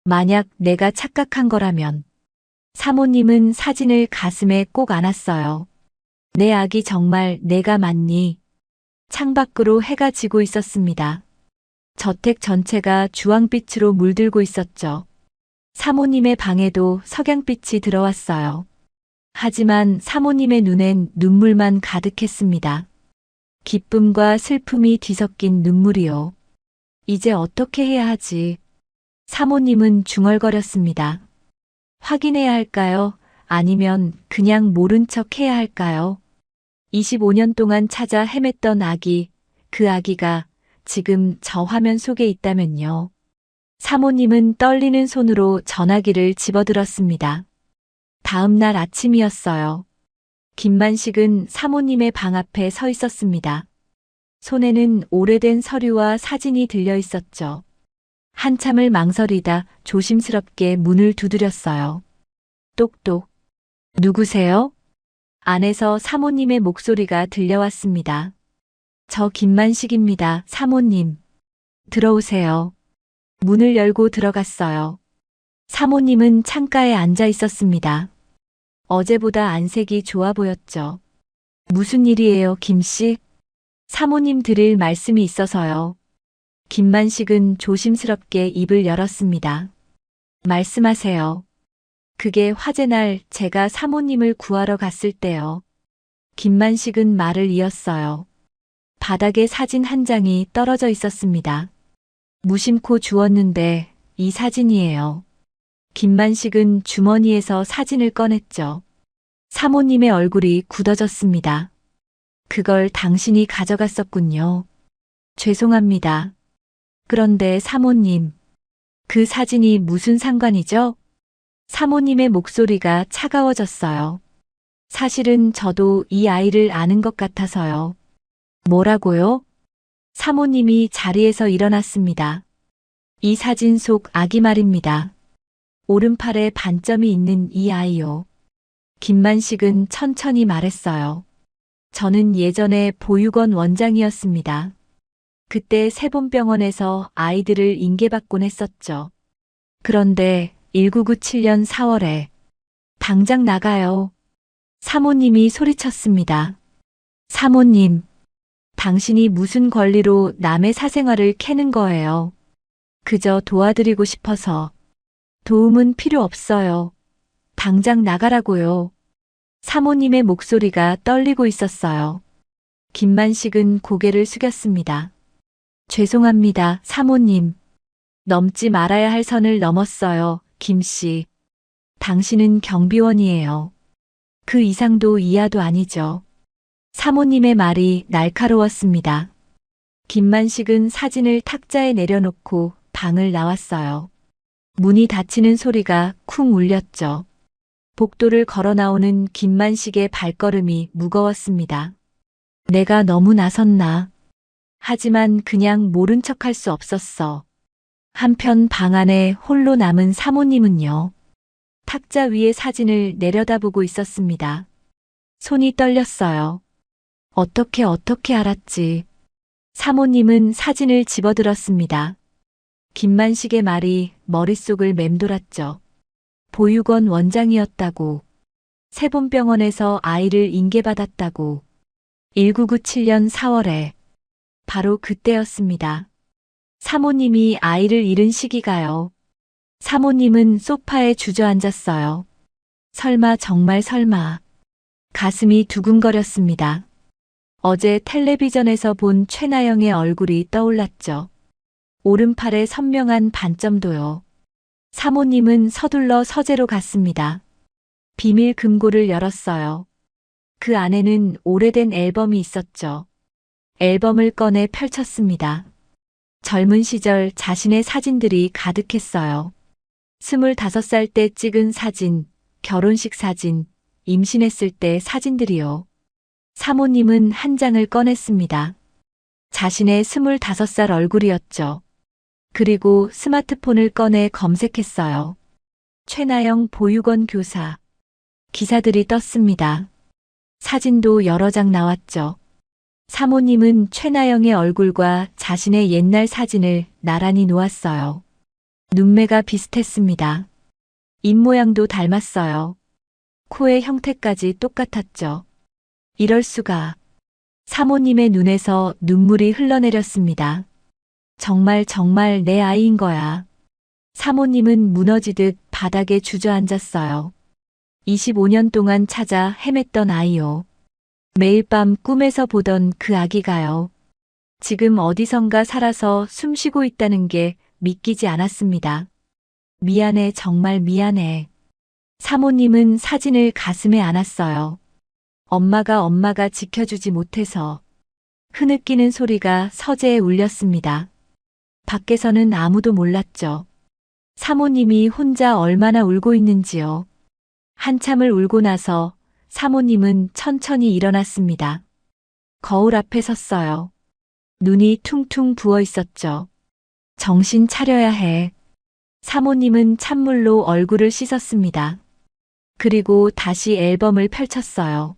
만약 내가 착각한 거라면. 사모님은 사진을 가슴에 꼭 안았어요. 내 아기 정말 내가 맞니? 창밖으로 해가 지고 있었습니다. 저택 전체가 주황빛으로 물들고 있었죠. 사모님의 방에도 석양빛이 들어왔어요. 하지만 사모님의 눈엔 눈물만 가득했습니다. 기쁨과 슬픔이 뒤섞인 눈물이요. 이제 어떻게 해야 하지? 사모님은 중얼거렸습니다. 확인해야 할까요? 아니면 그냥 모른 척 해야 할까요? 25년 동안 찾아 헤맸던 아기, 그 아기가 지금 저 화면 속에 있다면요. 사모님은 떨리는 손으로 전화기를 집어들었습니다. 다음 날 아침이었어요. 김만식은 사모님의 방 앞에 서 있었습니다. 손에는 오래된 서류와 사진이 들려 있었죠. 한참을 망설이다 조심스럽게 문을 두드렸어요. 똑똑. 누구세요? 안에서 사모님의 목소리가 들려왔습니다. 저 김만식입니다, 사모님. 들어오세요. 문을 열고 들어갔어요. 사모님은 창가에 앉아 있었습니다. 어제보다 안색이 좋아 보였죠. 무슨 일이에요, 김씨? 사모님 드릴 말씀이 있어서요. 김만식은 조심스럽게 입을 열었습니다. 말씀하세요. 그게 화재날 제가 사모님을 구하러 갔을 때요. 김만식은 말을 이었어요. 바닥에 사진 한 장이 떨어져 있었습니다. 무심코 주웠는데 이 사진이에요. 김만식은 주머니에서 사진을 꺼냈죠. 사모님의 얼굴이 굳어졌습니다. 그걸 당신이 가져갔었군요. 죄송합니다. 그런데 사모님, 그 사진이 무슨 상관이죠? 사모님의 목소리가 차가워졌어요. 사실은 저도 이 아이를 아는 것 같아서요. 뭐라고요? 사모님이 자리에서 일어났습니다. 이 사진 속 아기 말입니다. 오른팔에 반점이 있는 이 아이요. 김만식은 천천히 말했어요. 저는 예전에 보육원 원장이었습니다. 그때 세본병원에서 아이들을 인계받곤 했었죠. 그런데 1997년 4월에 당장 나가요. 사모님이 소리쳤습니다. 사모님, 당신이 무슨 권리로 남의 사생활을 캐는 거예요. 그저 도와드리고 싶어서. 도움은 필요 없어요. 당장 나가라고요. 사모님의 목소리가 떨리고 있었어요. 김만식은 고개를 숙였습니다. 죄송합니다, 사모님. 넘지 말아야 할 선을 넘었어요, 김씨. 당신은 경비원이에요. 그 이상도 이하도 아니죠. 사모님의 말이 날카로웠습니다. 김만식은 사진을 탁자에 내려놓고 방을 나왔어요. 문이 닫히는 소리가 쿵 울렸죠. 복도를 걸어 나오는 김만식의 발걸음이 무거웠습니다. 내가 너무 나섰나? 하지만 그냥 모른 척할 수 없었어. 한편 방 안에 홀로 남은 사모님은요. 탁자 위의 사진을 내려다보고 있었습니다. 손이 떨렸어요. 어떻게 알았지? 사모님은 사진을 집어들었습니다. 김만식의 말이 머릿속을 맴돌았죠. 보육원 원장이었다고. 세본병원에서 아이를 인계받았다고. 1997년 4월에. 바로 그때였습니다. 사모님이 아이를 잃은 시기가요. 사모님은 소파에 주저앉았어요. 설마 정말 설마. 가슴이 두근거렸습니다. 어제 텔레비전에서 본 최나영의 얼굴이 떠올랐죠. 오른팔에 선명한 반점도요. 사모님은 서둘러 서재로 갔습니다. 비밀 금고를 열었어요. 그 안에는 오래된 앨범이 있었죠. 앨범을 꺼내 펼쳤습니다. 젊은 시절 자신의 사진들이 가득했어요. 25살 때 찍은 사진, 결혼식 사진, 임신했을 때 사진들이요. 사모님은 한 장을 꺼냈습니다. 자신의 25살 얼굴이었죠. 그리고 스마트폰을 꺼내 검색했어요. 최나영 보육원 교사. 기사들이 떴습니다. 사진도 여러 장 나왔죠. 사모님은 최나영의 얼굴과 자신의 옛날 사진을 나란히 놓았어요. 눈매가 비슷했습니다. 입모양도 닮았어요. 코의 형태까지 똑같았죠. 이럴 수가. 사모님의 눈에서 눈물이 흘러내렸습니다. 정말 내 아이인 거야. 사모님은 무너지듯 바닥에 주저앉았어요. 25년 동안 찾아 헤맸던 아이요. 매일 밤 꿈에서 보던 그 아기가요. 지금 어디선가 살아서 숨쉬고 있다는 게 믿기지 않았습니다. 미안해, 정말 미안해. 사모님은 사진을 가슴에 안았어요. 엄마가 지켜주지 못해서. 흐느끼는 소리가 서재에 울렸습니다. 밖에서는 아무도 몰랐죠. 사모님이 혼자 얼마나 울고 있는지요. 한참을 울고 나서 사모님은 천천히 일어났습니다. 거울 앞에 섰어요. 눈이 퉁퉁 부어 있었죠. 정신 차려야 해. 사모님은 찬물로 얼굴을 씻었습니다. 그리고 다시 앨범을 펼쳤어요.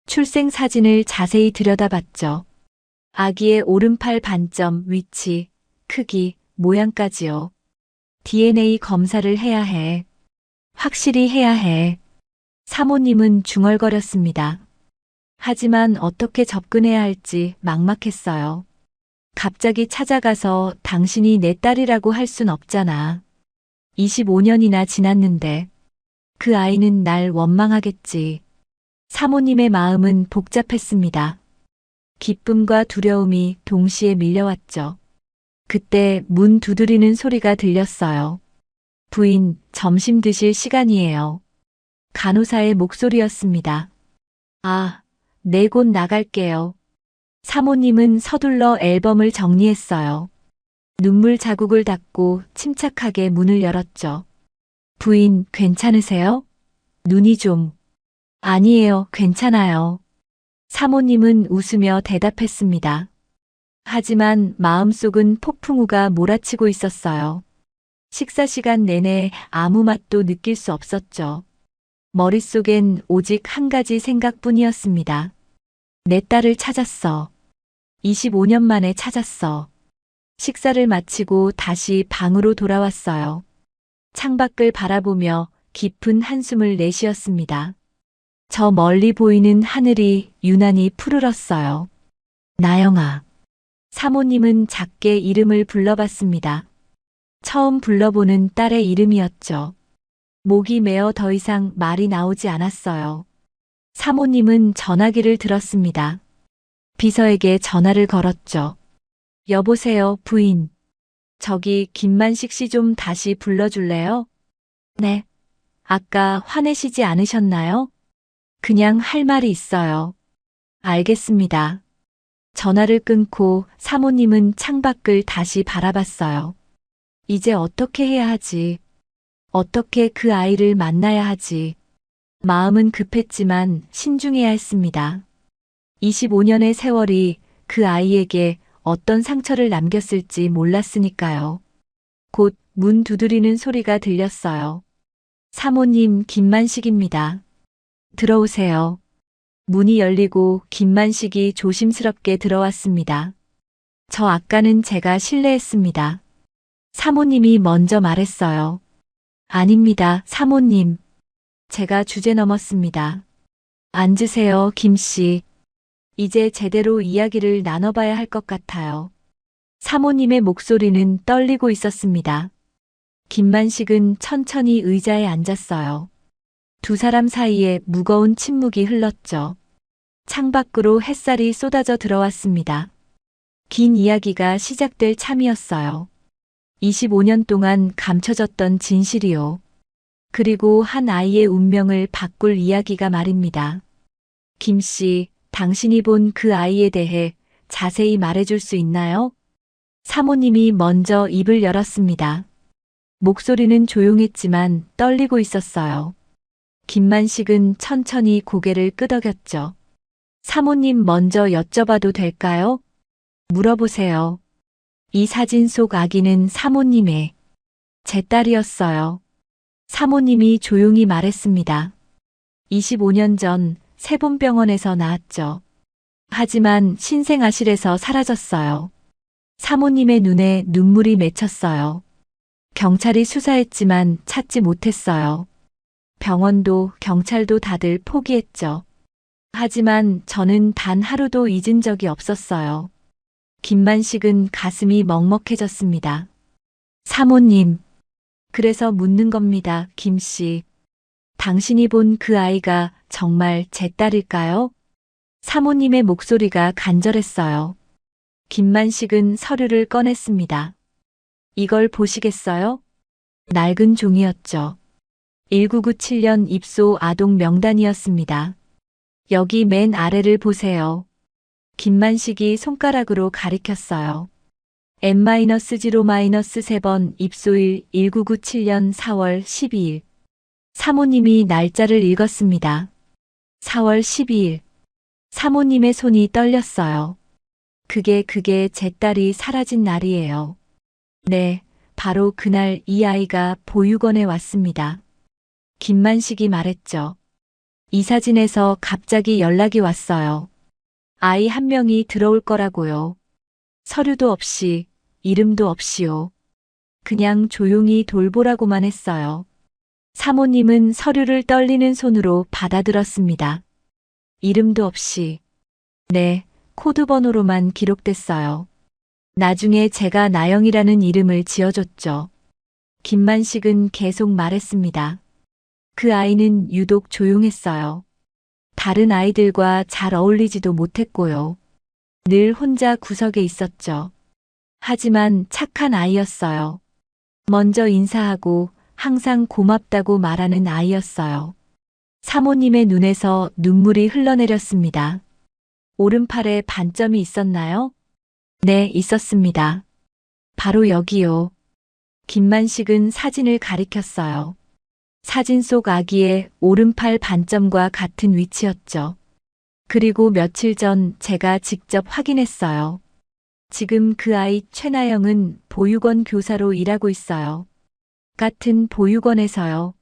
출생 사진을 자세히 들여다봤죠. 아기의 오른팔 반점, 위치, 크기, 모양까지요. DNA 검사를 해야 해. 확실히 해야 해. 사모님은 중얼거렸습니다. 하지만 어떻게 접근해야 할지 막막했어요. 갑자기 찾아가서 당신이 내 딸이라고 할 순 없잖아. 25년이나 지났는데 그 아이는 날 원망하겠지. 사모님의 마음은 복잡했습니다. 기쁨과 두려움이 동시에 밀려왔죠. 그때 문 두드리는 소리가 들렸어요. 부인, 점심 드실 시간이에요. 간호사의 목소리였습니다. 아, 네, 곧 나갈게요. 사모님은 서둘러 앨범을 정리했어요. 눈물 자국을 닦고 침착하게 문을 열었죠. 부인, 괜찮으세요? 눈이 좀. 아니에요, 괜찮아요. 사모님은 웃으며 대답했습니다. 하지만 마음속은 폭풍우가 몰아치고 있었어요. 식사 시간 내내 아무 맛도 느낄 수 없었죠. 머릿속엔 오직 한 가지 생각뿐이었습니다. 내 딸을 찾았어. 25년 만에 찾았어. 식사를 마치고 다시 방으로 돌아왔어요. 창밖을 바라보며 깊은 한숨을 내쉬었습니다. 저 멀리 보이는 하늘이 유난히 푸르렀어요. 나영아. 사모님은 작게 이름을 불러봤습니다. 처음 불러보는 딸의 이름이었죠. 목이 메어 더 이상 말이 나오지 않았어요. 사모님은 전화기를 들었습니다. 비서에게 전화를 걸었죠. 여보세요, 부인. 저기 김만식 씨 좀 다시 불러줄래요? 네. 아까 화내시지 않으셨나요? 그냥 할 말이 있어요. 알겠습니다. 전화를 끊고 사모님은 창밖을 다시 바라봤어요. 이제 어떻게 해야 하지? 어떻게 그 아이를 만나야 하지? 마음은 급했지만 신중해야 했습니다. 25년의 세월이 그 아이에게 어떤 상처를 남겼을지 몰랐으니까요. 곧 문 두드리는 소리가 들렸어요. 사모님, 김만식입니다. 들어오세요. 문이 열리고 김만식이 조심스럽게 들어왔습니다. 저 아까는 제가 실례했습니다. 사모님이 먼저 말했어요. 아닙니다, 사모님. 제가 주제 넘었습니다. 앉으세요, 김 씨. 이제 제대로 이야기를 나눠봐야 할 것 같아요. 사모님의 목소리는 떨리고 있었습니다. 김만식은 천천히 의자에 앉았어요. 두 사람 사이에 무거운 침묵이 흘렀죠. 창밖으로 햇살이 쏟아져 들어왔습니다. 긴 이야기가 시작될 참이었어요. 25년 동안 감춰졌던 진실이요. 그리고 한 아이의 운명을 바꿀 이야기가 말입니다. 김 씨, 당신이 본 그 아이에 대해 자세히 말해줄 수 있나요? 사모님이 먼저 입을 열었습니다. 목소리는 조용했지만 떨리고 있었어요. 김만식은 천천히 고개를 끄덕였죠. 사모님 먼저 여쭤봐도 될까요? 물어보세요. 이 사진 속 아기는 사모님의 제 딸이었어요. 사모님이 조용히 말했습니다. 25년 전 세본병원에서 낳았죠. 하지만 신생아실에서 사라졌어요. 사모님의 눈에 눈물이 맺혔어요. 경찰이 수사했지만 찾지 못했어요. 병원도 경찰도 다들 포기했죠. 하지만 저는 단 하루도 잊은 적이 없었어요. 김만식은 가슴이 먹먹해졌습니다. 사모님, 그래서 묻는 겁니다, 김 씨. 당신이 본 그 아이가 정말 제 딸일까요? 사모님의 목소리가 간절했어요. 김만식은 서류를 꺼냈습니다. 이걸 보시겠어요? 낡은 종이였죠. 1997년 입소 아동 명단이었습니다. 여기 맨 아래를 보세요. 김만식이 손가락으로 가리켰어요. N-0-3번 입소일 1997년 4월 12일. 사모님이 날짜를 읽었습니다. 4월 12일. 사모님의 손이 떨렸어요. 그게 제 딸이 사라진 날이에요. 네, 바로 그날 이 아이가 보육원에 왔습니다. 김만식이 말했죠. 이 사진에서 갑자기 연락이 왔어요. 아이 한 명이 들어올 거라고요. 서류도 없이, 이름도 없이요. 그냥 조용히 돌보라고만 했어요. 사모님은 서류를 떨리는 손으로 받아들었습니다. 이름도 없이. 네, 코드 번호로만 기록됐어요. 나중에 제가 나영이라는 이름을 지어줬죠. 김만식은 계속 말했습니다. 그 아이는 유독 조용했어요. 다른 아이들과 잘 어울리지도 못했고요. 늘 혼자 구석에 있었죠. 하지만 착한 아이였어요. 먼저 인사하고 항상 고맙다고 말하는 아이였어요. 사모님의 눈에서 눈물이 흘러내렸습니다. 오른팔에 반점이 있었나요? 네, 있었습니다. 바로 여기요. 김만식은 사진을 가리켰어요. 사진 속 아기의 오른팔 반점과 같은 위치였죠. 그리고 며칠 전 제가 직접 확인했어요. 지금 그 아이 최나영은 보육원 교사로 일하고 있어요. 같은 보육원에서요.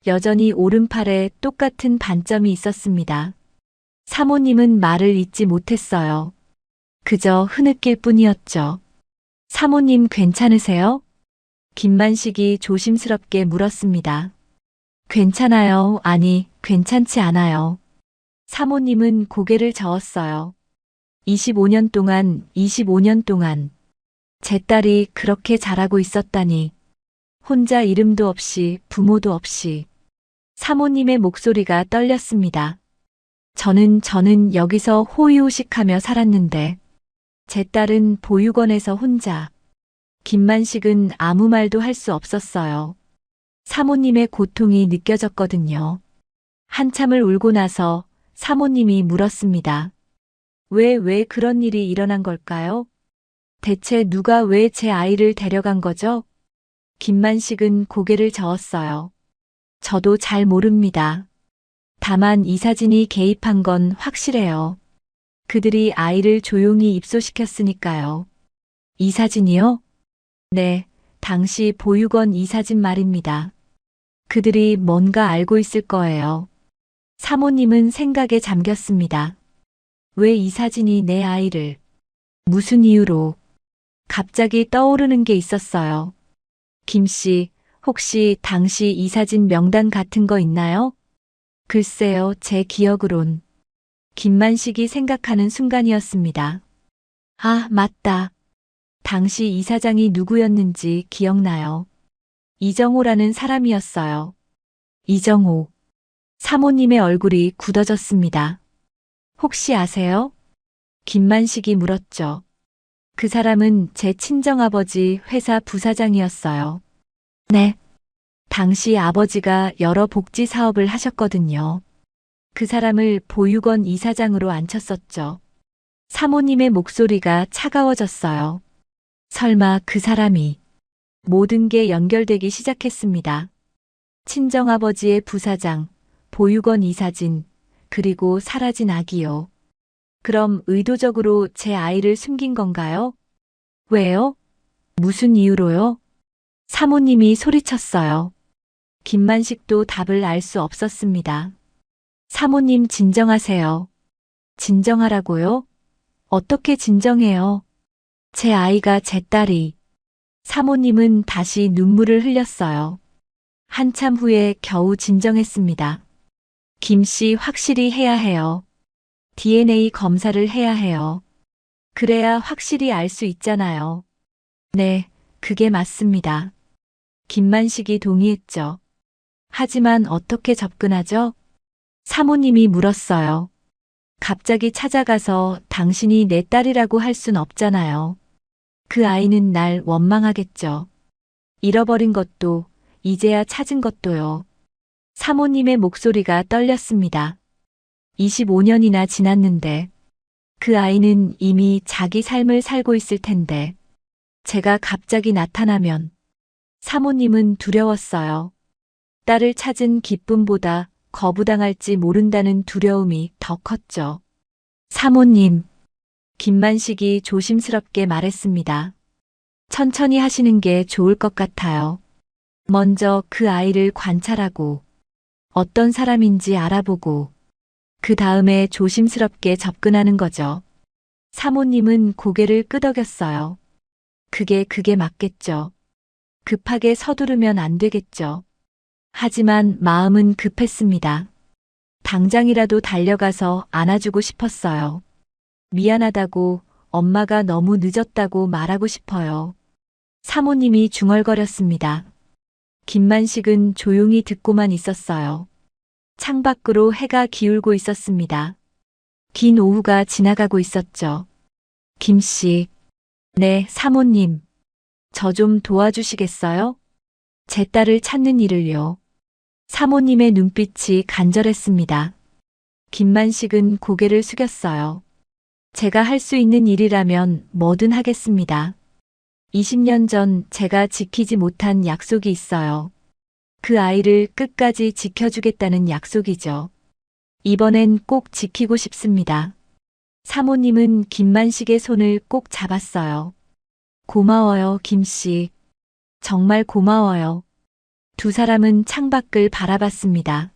여전히 오른팔에 똑같은 반점이 있었습니다. 사모님은 말을 잇지 못했어요. 그저 흐느낄 뿐이었죠. 사모님 괜찮으세요? 김만식이 조심스럽게 물었습니다. 괜찮아요. 아니, 괜찮지 않아요. 사모님은 고개를 저었어요. 25년 동안 제 딸이 그렇게 자라고 있었다니. 혼자 이름도 없이 부모도 없이. 사모님의 목소리가 떨렸습니다. 저는 여기서 호의호식하며 살았는데 제 딸은 보육원에서 혼자. 김만식은 아무 말도 할 수 없었어요. 사모님의 고통이 느껴졌거든요. 한참을 울고 나서 사모님이 물었습니다. 왜 그런 일이 일어난 걸까요? 대체 누가 왜 제 아이를 데려간 거죠? 김만식은 고개를 저었어요. 저도 잘 모릅니다. 다만 이 사진이 개입한 건 확실해요. 그들이 아이를 조용히 입소시켰으니까요. 이 사진이요? 네, 당시 보육원 이 사진 말입니다. 그들이 뭔가 알고 있을 거예요. 사모님은 생각에 잠겼습니다. 왜 이 사진이 내 아이를? 무슨 이유로? 갑자기 떠오르는 게 있었어요. 김 씨, 혹시 당시 이 사진 명단 같은 거 있나요? 글쎄요, 제 기억으론. 김만식이 생각하는 순간이었습니다. 아, 맞다. 당시 이사장이 누구였는지 기억나요. 이정호라는 사람이었어요. 이정호. 사모님의 얼굴이 굳어졌습니다. 혹시 아세요? 김만식이 물었죠. 그 사람은 제 친정아버지 회사 부사장이었어요. 네. 당시 아버지가 여러 복지 사업을 하셨거든요. 그 사람을 보육원 이사장으로 앉혔었죠. 사모님의 목소리가 차가워졌어요. 설마 그 사람이. 모든 게 연결되기 시작했습니다. 친정아버지의 부사장, 보육원 이사진, 그리고 사라진 아기요. 그럼 의도적으로 제 아이를 숨긴 건가요? 왜요? 무슨 이유로요? 사모님이 소리쳤어요. 김만식도 답을 알 수 없었습니다. 사모님 진정하세요. 진정하라고요? 어떻게 진정해요? 제 아이가 제 딸이. 사모님은 다시 눈물을 흘렸어요. 한참 후에 겨우 진정했습니다. 김 씨 확실히 해야 해요. DNA 검사를 해야 해요. 그래야 확실히 알 수 있잖아요. 네, 그게 맞습니다. 김만식이 동의했죠. 하지만 어떻게 접근하죠? 사모님이 물었어요. 갑자기 찾아가서 당신이 내 딸이라고 할 순 없잖아요. 그 아이는 날 원망하겠죠. 잃어버린 것도, 이제야 찾은 것도요. 사모님의 목소리가 떨렸습니다. 25년이나 지났는데, 그 아이는 이미 자기 삶을 살고 있을 텐데, 제가 갑자기 나타나면, 사모님은 두려웠어요. 딸을 찾은 기쁨보다 거부당할지 모른다는 두려움이 더 컸죠. 사모님, 김만식이 조심스럽게 말했습니다. 천천히 하시는 게 좋을 것 같아요. 먼저 그 아이를 관찰하고 어떤 사람인지 알아보고 그 다음에 조심스럽게 접근하는 거죠. 사모님은 고개를 끄덕였어요. 그게 맞겠죠. 급하게 서두르면 안 되겠죠. 하지만 마음은 급했습니다. 당장이라도 달려가서 안아주고 싶었어요. 미안하다고, 엄마가 너무 늦었다고 말하고 싶어요. 사모님이 중얼거렸습니다. 김만식은 조용히 듣고만 있었어요. 창밖으로 해가 기울고 있었습니다. 긴 오후가 지나가고 있었죠. 김씨. 네, 사모님. 저 좀 도와주시겠어요? 제 딸을 찾는 일을요. 사모님의 눈빛이 간절했습니다. 김만식은 고개를 숙였어요. 제가 할 수 있는 일이라면 뭐든 하겠습니다. 20년 전 제가 지키지 못한 약속이 있어요. 그 아이를 끝까지 지켜주겠다는 약속이죠. 이번엔 꼭 지키고 싶습니다. 사모님은 김만식의 손을 꼭 잡았어요. 고마워요, 김씨. 정말 고마워요. 두 사람은 창밖을 바라봤습니다.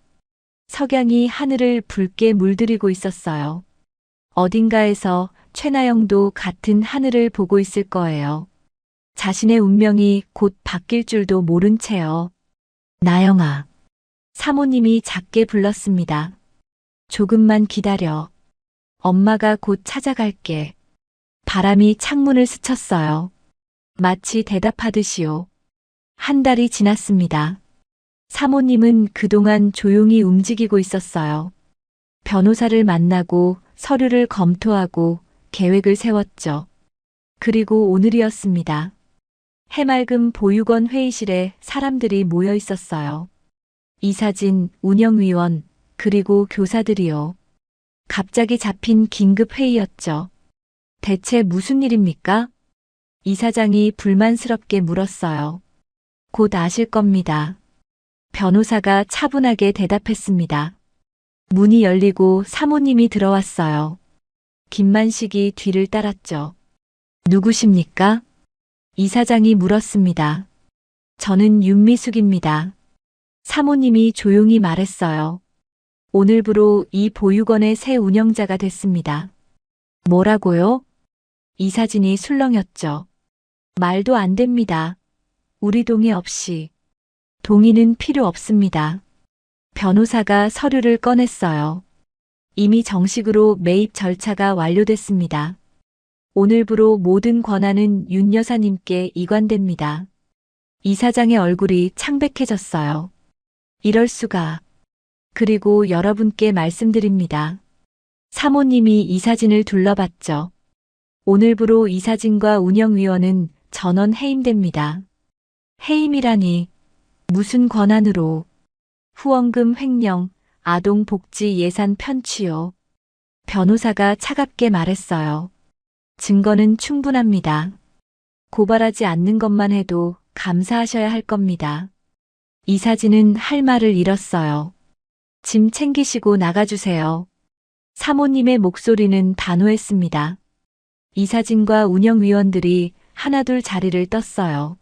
석양이 하늘을 붉게 물들이고 있었어요. 어딘가에서 최나영도 같은 하늘을 보고 있을 거예요. 자신의 운명이 곧 바뀔 줄도 모른 채요. 나영아. 사모님이 작게 불렀습니다. 조금만 기다려. 엄마가 곧 찾아갈게. 바람이 창문을 스쳤어요. 마치 대답하듯이요. 한 달이 지났습니다. 사모님은 그동안 조용히 움직이고 있었어요. 변호사를 만나고 서류를 검토하고 계획을 세웠죠. 그리고 오늘이었습니다. 해맑은 보육원 회의실에 사람들이 모여 있었어요. 이사진, 운영위원, 그리고 교사들이요. 갑자기 잡힌 긴급 회의였죠. 대체 무슨 일입니까? 이사장이 불만스럽게 물었어요. 곧 아실 겁니다. 변호사가 차분하게 대답했습니다. 문이 열리고 사모님이 들어왔어요. 김만식이 뒤를 따랐죠. 누구십니까? 이사장이 물었습니다. 저는 윤미숙입니다. 사모님이 조용히 말했어요. 오늘부로 이 보육원의 새 운영자가 됐습니다. 뭐라고요? 이사진이 술렁였죠. 말도 안 됩니다. 우리 동의 없이. 동의는 필요 없습니다. 변호사가 서류를 꺼냈어요. 이미 정식으로 매입 절차가 완료됐습니다. 오늘부로 모든 권한은 윤 여사님께 이관됩니다. 이사장의 얼굴이 창백해졌어요. 이럴 수가. 그리고 여러분께 말씀드립니다. 사모님이 이사진을 둘러봤죠. 오늘부로 이사진과 운영위원은 전원 해임됩니다. 해임이라니 무슨 권한으로? 후원금 횡령, 아동복지 예산 편취요. 변호사가 차갑게 말했어요. 증거는 충분합니다. 고발하지 않는 것만 해도 감사하셔야 할 겁니다. 이사진은 할 말을 잃었어요. 짐 챙기시고 나가주세요. 사모님의 목소리는 단호했습니다. 이사진과 운영위원들이 하나둘 자리를 떴어요.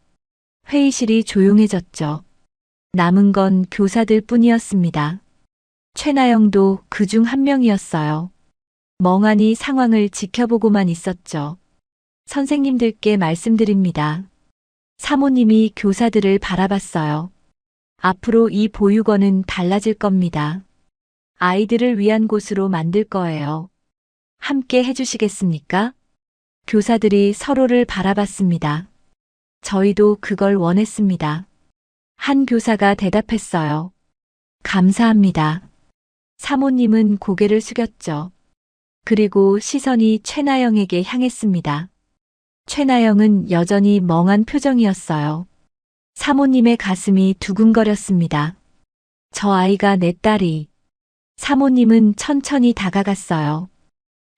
회의실이 조용해졌죠. 남은 건 교사들 뿐이었습니다. 최나영도 그중 한 명이었어요. 멍하니 상황을 지켜보고만 있었죠. 선생님들께 말씀드립니다. 사모님이 교사들을 바라봤어요. 앞으로 이 보육원은 달라질 겁니다. 아이들을 위한 곳으로 만들 거예요. 함께 해주시겠습니까? 교사들이 서로를 바라봤습니다. 저희도 그걸 원했습니다. 한 교사가 대답했어요. 감사합니다. 사모님은 고개를 숙였죠. 그리고 시선이 최나영에게 향했습니다. 최나영은 여전히 멍한 표정이었어요. 사모님의 가슴이 두근거렸습니다. 저 아이가 내 딸이. 사모님은 천천히 다가갔어요.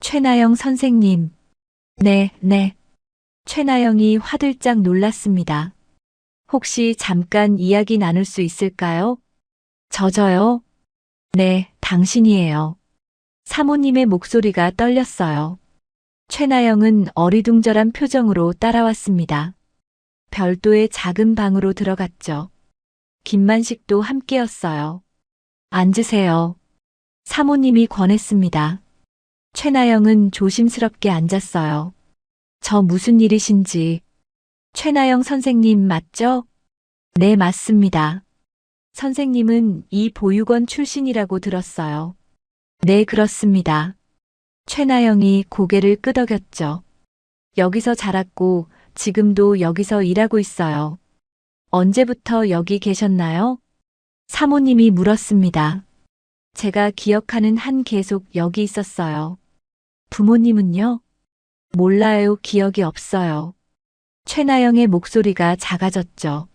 최나영 선생님. 네. 최나영이 화들짝 놀랐습니다. 혹시 잠깐 이야기 나눌 수 있을까요? 저요? 네, 당신이에요. 사모님의 목소리가 떨렸어요. 최나영은 어리둥절한 표정으로 따라왔습니다. 별도의 작은 방으로 들어갔죠. 김만식도 함께였어요. 앉으세요. 사모님이 권했습니다. 최나영은 조심스럽게 앉았어요. 저 무슨 일이신지. 최나영 선생님 맞죠? 네, 맞습니다. 선생님은 이 보육원 출신이라고 들었어요. 네, 그렇습니다. 최나영이 고개를 끄덕였죠. 여기서 자랐고 지금도 여기서 일하고 있어요. 언제부터 여기 계셨나요? 사모님이 물었습니다. 제가 기억하는 한 계속 여기 있었어요. 부모님은요? 몰라요. 기억이 없어요. 최나영의 목소리가 작아졌죠.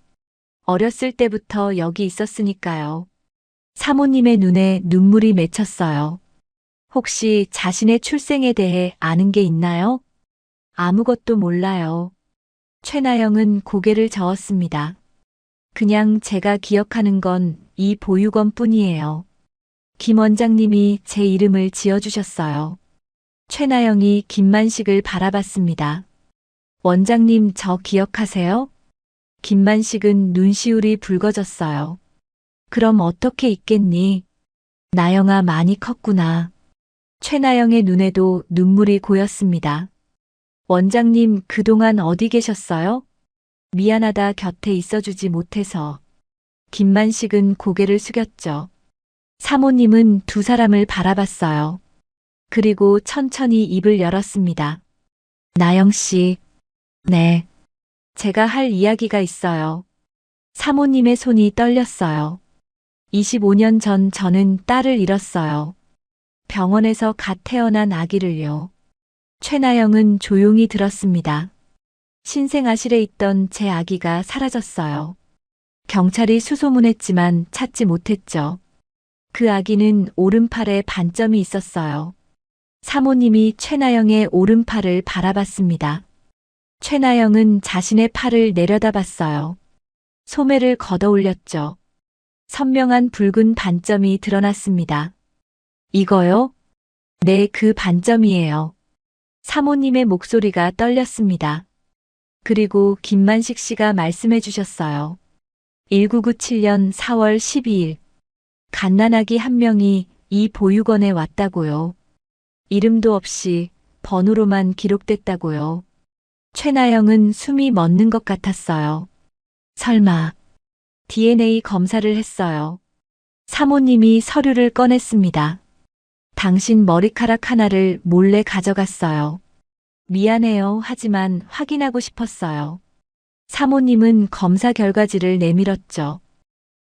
어렸을 때부터 여기 있었으니까요. 사모님의 눈에 눈물이 맺혔어요. 혹시 자신의 출생에 대해 아는 게 있나요? 아무것도 몰라요. 최나영은 고개를 저었습니다. 그냥 제가 기억하는 건 이 보육원 뿐이에요. 김 원장님이 제 이름을 지어주셨어요. 최나영이 김만식을 바라봤습니다. 원장님 저 기억하세요? 김만식은 눈시울이 붉어졌어요. 그럼 어떻게 있겠니? 나영아 많이 컸구나. 최나영의 눈에도 눈물이 고였습니다. 원장님 그동안 어디 계셨어요? 미안하다 곁에 있어주지 못해서. 김만식은 고개를 숙였죠. 사모님은 두 사람을 바라봤어요. 그리고 천천히 입을 열었습니다. 나영 씨. 네. 제가 할 이야기가 있어요. 사모님의 손이 떨렸어요. 25년 전 저는 딸을 잃었어요. 병원에서 갓 태어난 아기를요. 최나영은 조용히 들었습니다. 신생아실에 있던 제 아기가 사라졌어요. 경찰이 수소문했지만 찾지 못했죠. 그 아기는 오른팔에 반점이 있었어요. 사모님이 최나영의 오른팔을 바라봤습니다. 최나영은 자신의 팔을 내려다봤어요. 소매를 걷어 올렸죠. 선명한 붉은 반점이 드러났습니다. 이거요? 네, 그 반점이에요. 사모님의 목소리가 떨렸습니다. 그리고 김만식 씨가 말씀해 주셨어요. 1997년 4월 12일. 갓난아기 한 명이 이 보육원에 왔다고요. 이름도 없이 번호로만 기록됐다고요. 최나영은 숨이 멎는 것 같았어요. 설마 DNA 검사를 했어요. 사모님이 서류를 꺼냈습니다. 당신 머리카락 하나를 몰래 가져갔어요. 미안해요. 하지만 확인하고 싶었어요. 사모님은 검사 결과지를 내밀었죠.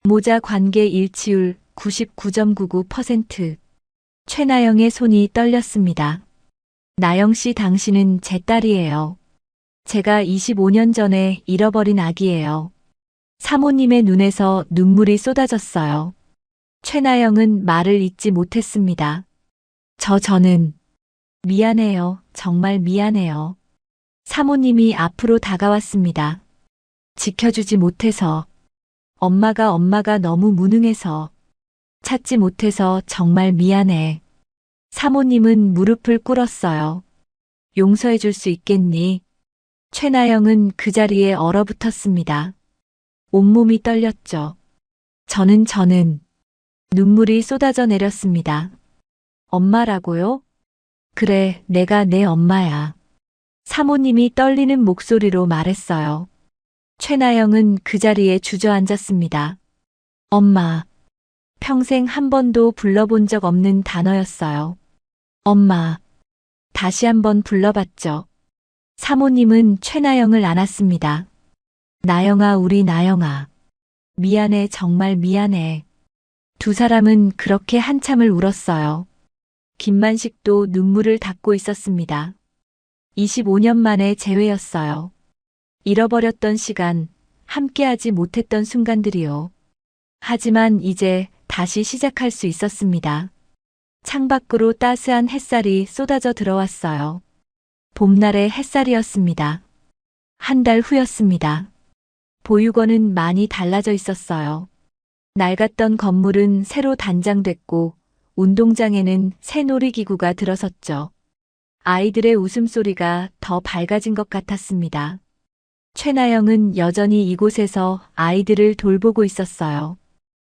모자 관계 일치율 99.99%. 최나영의 손이 떨렸습니다. 나영 씨 당신은 제 딸이에요. 제가 25년 전에 잃어버린 아기예요. 사모님의 눈에서 눈물이 쏟아졌어요. 최나영은 말을 잇지 못했습니다. 저는 미안해요. 정말 미안해요. 사모님이 앞으로 다가왔습니다. 지켜주지 못해서. 엄마가 너무 무능해서. 찾지 못해서 정말 미안해. 사모님은 무릎을 꿇었어요. 용서해 줄 수 있겠니? 최나영은 그 자리에 얼어붙었습니다. 온몸이 떨렸죠. 저는 눈물이 쏟아져 내렸습니다. 엄마라고요? 그래, 내가 내 엄마야. 사모님이 떨리는 목소리로 말했어요. 최나영은 그 자리에 주저앉았습니다. 엄마. 평생 한 번도 불러본 적 없는 단어였어요. 엄마. 다시 한번 불러봤죠. 사모님은 최나영을 안았습니다. 나영아, 우리 나영아. 미안해, 정말 미안해. 두 사람은 그렇게 한참을 울었어요. 김만식도 눈물을 닦고 있었습니다. 25년 만에 재회였어요. 잃어버렸던 시간, 함께하지 못했던 순간들이요. 하지만 이제 다시 시작할 수 있었습니다. 창밖으로 따스한 햇살이 쏟아져 들어왔어요. 봄날의 햇살이었습니다. 한 달 후였습니다. 보육원은 많이 달라져 있었어요. 낡았던 건물은 새로 단장됐고 운동장에는 새 놀이기구가 들어섰죠. 아이들의 웃음소리가 더 밝아진 것 같았습니다. 최나영은 여전히 이곳에서 아이들을 돌보고 있었어요.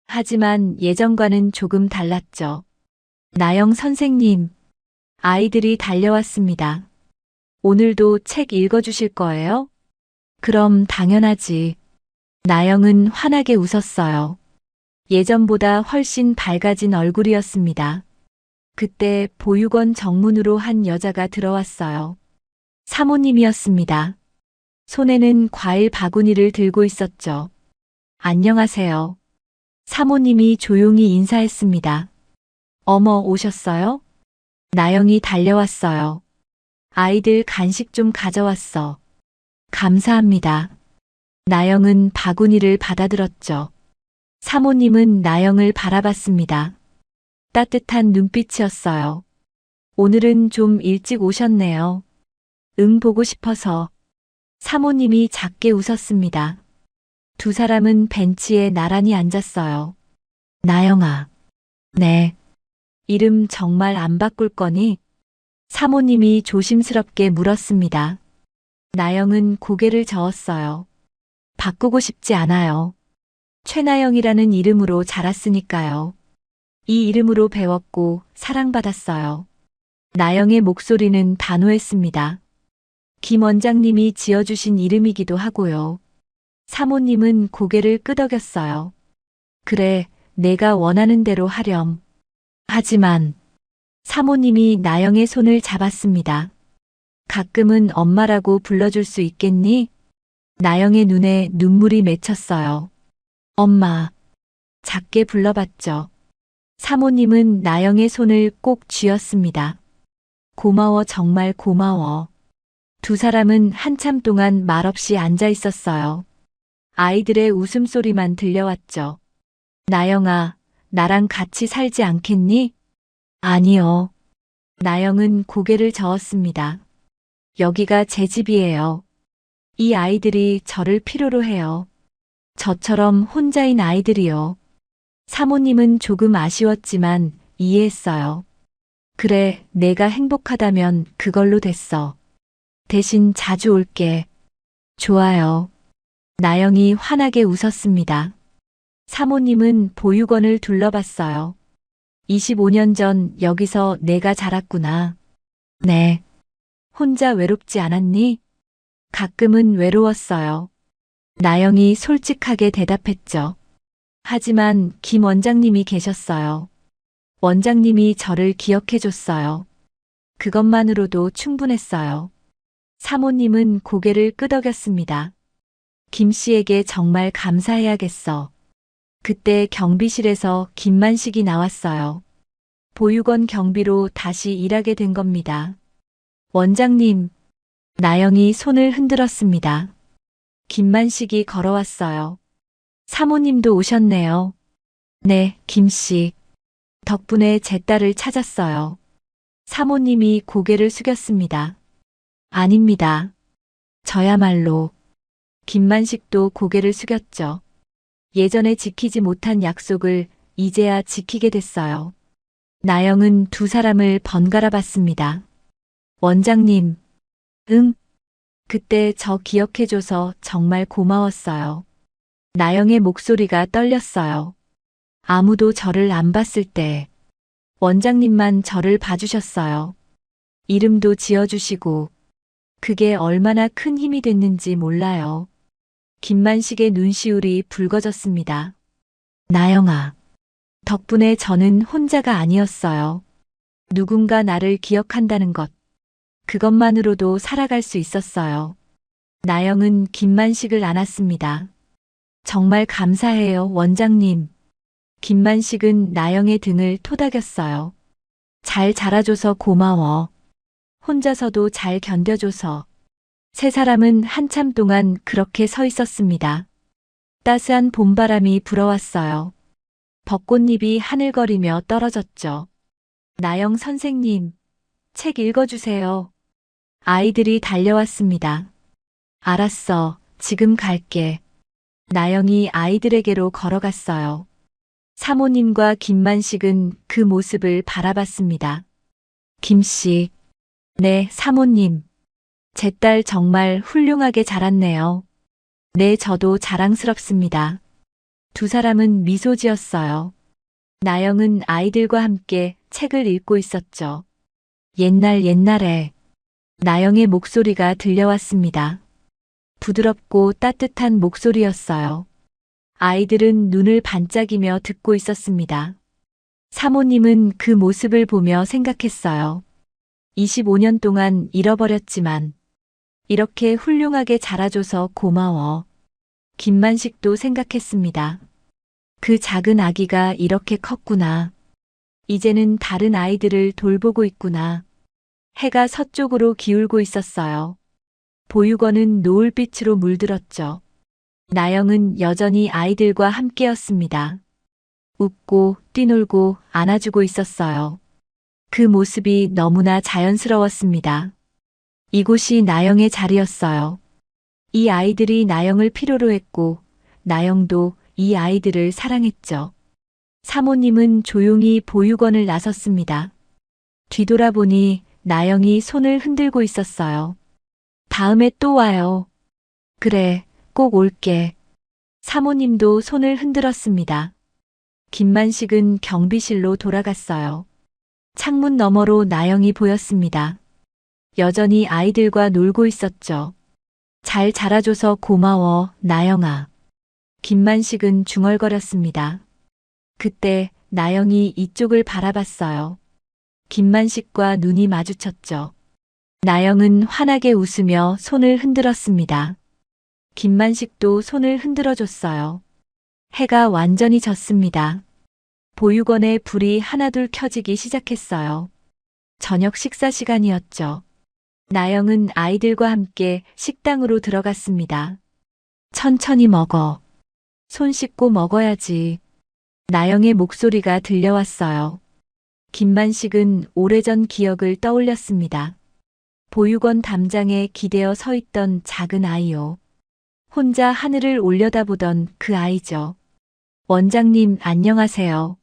하지만 예전과는 조금 달랐죠. 나영 선생님, 아이들이 달려왔습니다. 오늘도 책 읽어주실 거예요? 그럼 당연하지. 나영은 환하게 웃었어요. 예전보다 훨씬 밝아진 얼굴이었습니다. 그때 보육원 정문으로 한 여자가 들어왔어요. 사모님이었습니다. 손에는 과일 바구니를 들고 있었죠. 안녕하세요. 사모님이 조용히 인사했습니다. 어머, 오셨어요? 나영이 달려왔어요. 아이들 간식 좀 가져왔어. 감사합니다. 나영은 바구니를 받아들었죠. 사모님은 나영을 바라봤습니다. 따뜻한 눈빛이었어요. 오늘은 좀 일찍 오셨네요. 응, 보고 싶어서. 사모님이 작게 웃었습니다. 두 사람은 벤치에 나란히 앉았어요. 나영아. 네. 이름 정말 안 바꿀 거니? 사모님이 조심스럽게 물었습니다. 나영은 고개를 저었어요. 바꾸고 싶지 않아요. 최나영이라는 이름으로 자랐으니까요. 이 이름으로 배웠고 사랑받았어요. 나영의 목소리는 단호했습니다. 김 원장님이 지어주신 이름이기도 하고요. 사모님은 고개를 끄덕였어요. 그래, 내가 원하는 대로 하렴. 하지만 사모님이 나영의 손을 잡았습니다. 가끔은 엄마라고 불러줄 수 있겠니? 나영의 눈에 눈물이 맺혔어요. 엄마. 작게 불러봤죠. 사모님은 나영의 손을 꼭 쥐었습니다. 고마워, 정말 고마워. 두 사람은 한참 동안 말없이 앉아 있었어요. 아이들의 웃음소리만 들려왔죠. 나영아, 나랑 같이 살지 않겠니? 아니요. 나영은 고개를 저었습니다. 여기가 제 집이에요. 이 아이들이 저를 필요로 해요. 저처럼 혼자인 아이들이요. 사모님은 조금 아쉬웠지만 이해했어요. 그래, 내가 행복하다면 그걸로 됐어. 대신 자주 올게. 좋아요. 나영이 환하게 웃었습니다. 사모님은 보육원을 둘러봤어요. 25년 전 여기서 내가 자랐구나. 네. 혼자 외롭지 않았니? 가끔은 외로웠어요. 나영이 솔직하게 대답했죠. 하지만 김 원장님이 계셨어요. 원장님이 저를 기억해줬어요. 그것만으로도 충분했어요. 사모님은 고개를 끄덕였습니다. 김 씨에게 정말 감사해야겠어. 그때 경비실에서 김만식이 나왔어요. 보육원 경비로 다시 일하게 된 겁니다. 원장님, 나영이 손을 흔들었습니다. 김만식이 걸어왔어요. 사모님도 오셨네요. 네, 김 씨. 덕분에 제 딸을 찾았어요. 사모님이 고개를 숙였습니다. 아닙니다. 저야말로. 김만식도 고개를 숙였죠. 예전에 지키지 못한 약속을 이제야 지키게 됐어요. 나영은 두 사람을 번갈아 봤습니다. 원장님. 응. 그때 저 기억해줘서 정말 고마웠어요. 나영의 목소리가 떨렸어요. 아무도 저를 안 봤을 때 원장님만 저를 봐주셨어요. 이름도 지어주시고 그게 얼마나 큰 힘이 됐는지 몰라요. 김만식의 눈시울이 붉어졌습니다. 나영아. 덕분에 저는 혼자가 아니었어요. 누군가 나를 기억한다는 것. 그것만으로도 살아갈 수 있었어요. 나영은 김만식을 안았습니다. 정말 감사해요, 원장님. 김만식은 나영의 등을 토닥였어요. 잘 자라줘서 고마워. 혼자서도 잘 견뎌줘서. 세 사람은 한참 동안 그렇게 서 있었습니다. 따스한 봄바람이 불어왔어요. 벚꽃잎이 하늘거리며 떨어졌죠. 나영 선생님, 책 읽어주세요. 아이들이 달려왔습니다. 알았어, 지금 갈게. 나영이 아이들에게로 걸어갔어요. 사모님과 김만식은 그 모습을 바라봤습니다. 김씨. 네, 사모님. 제 딸 정말 훌륭하게 자랐네요. 네, 저도 자랑스럽습니다. 두 사람은 미소 지었어요. 나영은 아이들과 함께 책을 읽고 있었죠. 옛날에 나영의 목소리가 들려왔습니다. 부드럽고 따뜻한 목소리였어요. 아이들은 눈을 반짝이며 듣고 있었습니다. 사모님은 그 모습을 보며 생각했어요. 25년 동안 잃어버렸지만 이렇게 훌륭하게 자라줘서 고마워. 김만식도 생각했습니다. 그 작은 아기가 이렇게 컸구나. 이제는 다른 아이들을 돌보고 있구나. 해가 서쪽으로 기울고 있었어요. 보육원은 노을빛으로 물들었죠. 나영은 여전히 아이들과 함께였습니다. 웃고 뛰놀고 안아주고 있었어요. 그 모습이 너무나 자연스러웠습니다. 이곳이 나영의 자리였어요. 이 아이들이 나영을 필요로 했고 나영도 이 아이들을 사랑했죠. 사모님은 조용히 보육원을 나섰습니다. 뒤돌아보니 나영이 손을 흔들고 있었어요. 다음에 또 와요. 그래, 꼭 올게. 사모님도 손을 흔들었습니다. 김만식은 경비실로 돌아갔어요. 창문 너머로 나영이 보였습니다. 여전히 아이들과 놀고 있었죠. 잘 자라줘서 고마워, 나영아. 김만식은 중얼거렸습니다. 그때 나영이 이쪽을 바라봤어요. 김만식과 눈이 마주쳤죠. 나영은 환하게 웃으며 손을 흔들었습니다. 김만식도 손을 흔들어줬어요. 해가 완전히 졌습니다. 보육원의 불이 하나둘 켜지기 시작했어요. 저녁 식사 시간이었죠. 나영은 아이들과 함께 식당으로 들어갔습니다. 천천히 먹어. 손 씻고 먹어야지. 나영의 목소리가 들려왔어요. 김만식은 오래전 기억을 떠올렸습니다. 보육원 담장에 기대어 서 있던 작은 아이요. 혼자 하늘을 올려다보던 그 아이죠. 원장님, 안녕하세요.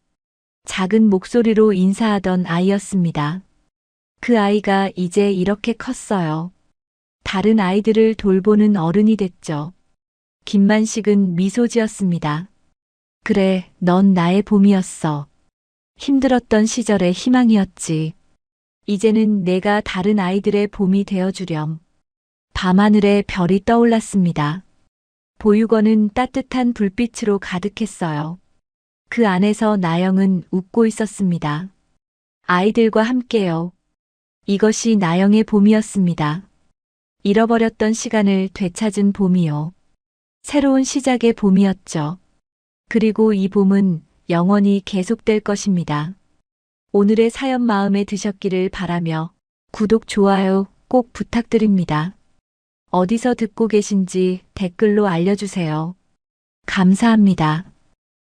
작은 목소리로 인사하던 아이였습니다. 그 아이가 이제 이렇게 컸어요. 다른 아이들을 돌보는 어른이 됐죠. 김만식은 미소 지었습니다. 그래, 넌 나의 봄이었어. 힘들었던 시절의 희망이었지. 이제는 내가 다른 아이들의 봄이 되어주렴. 밤하늘에 별이 떠올랐습니다. 보육원은 따뜻한 불빛으로 가득했어요. 그 안에서 나영은 웃고 있었습니다. 아이들과 함께요. 이것이 나영의 봄이었습니다. 잃어버렸던 시간을 되찾은 봄이요. 새로운 시작의 봄이었죠. 그리고 이 봄은 영원히 계속될 것입니다. 오늘의 사연 마음에 드셨기를 바라며 구독, 좋아요 꼭 부탁드립니다. 어디서 듣고 계신지 댓글로 알려주세요. 감사합니다.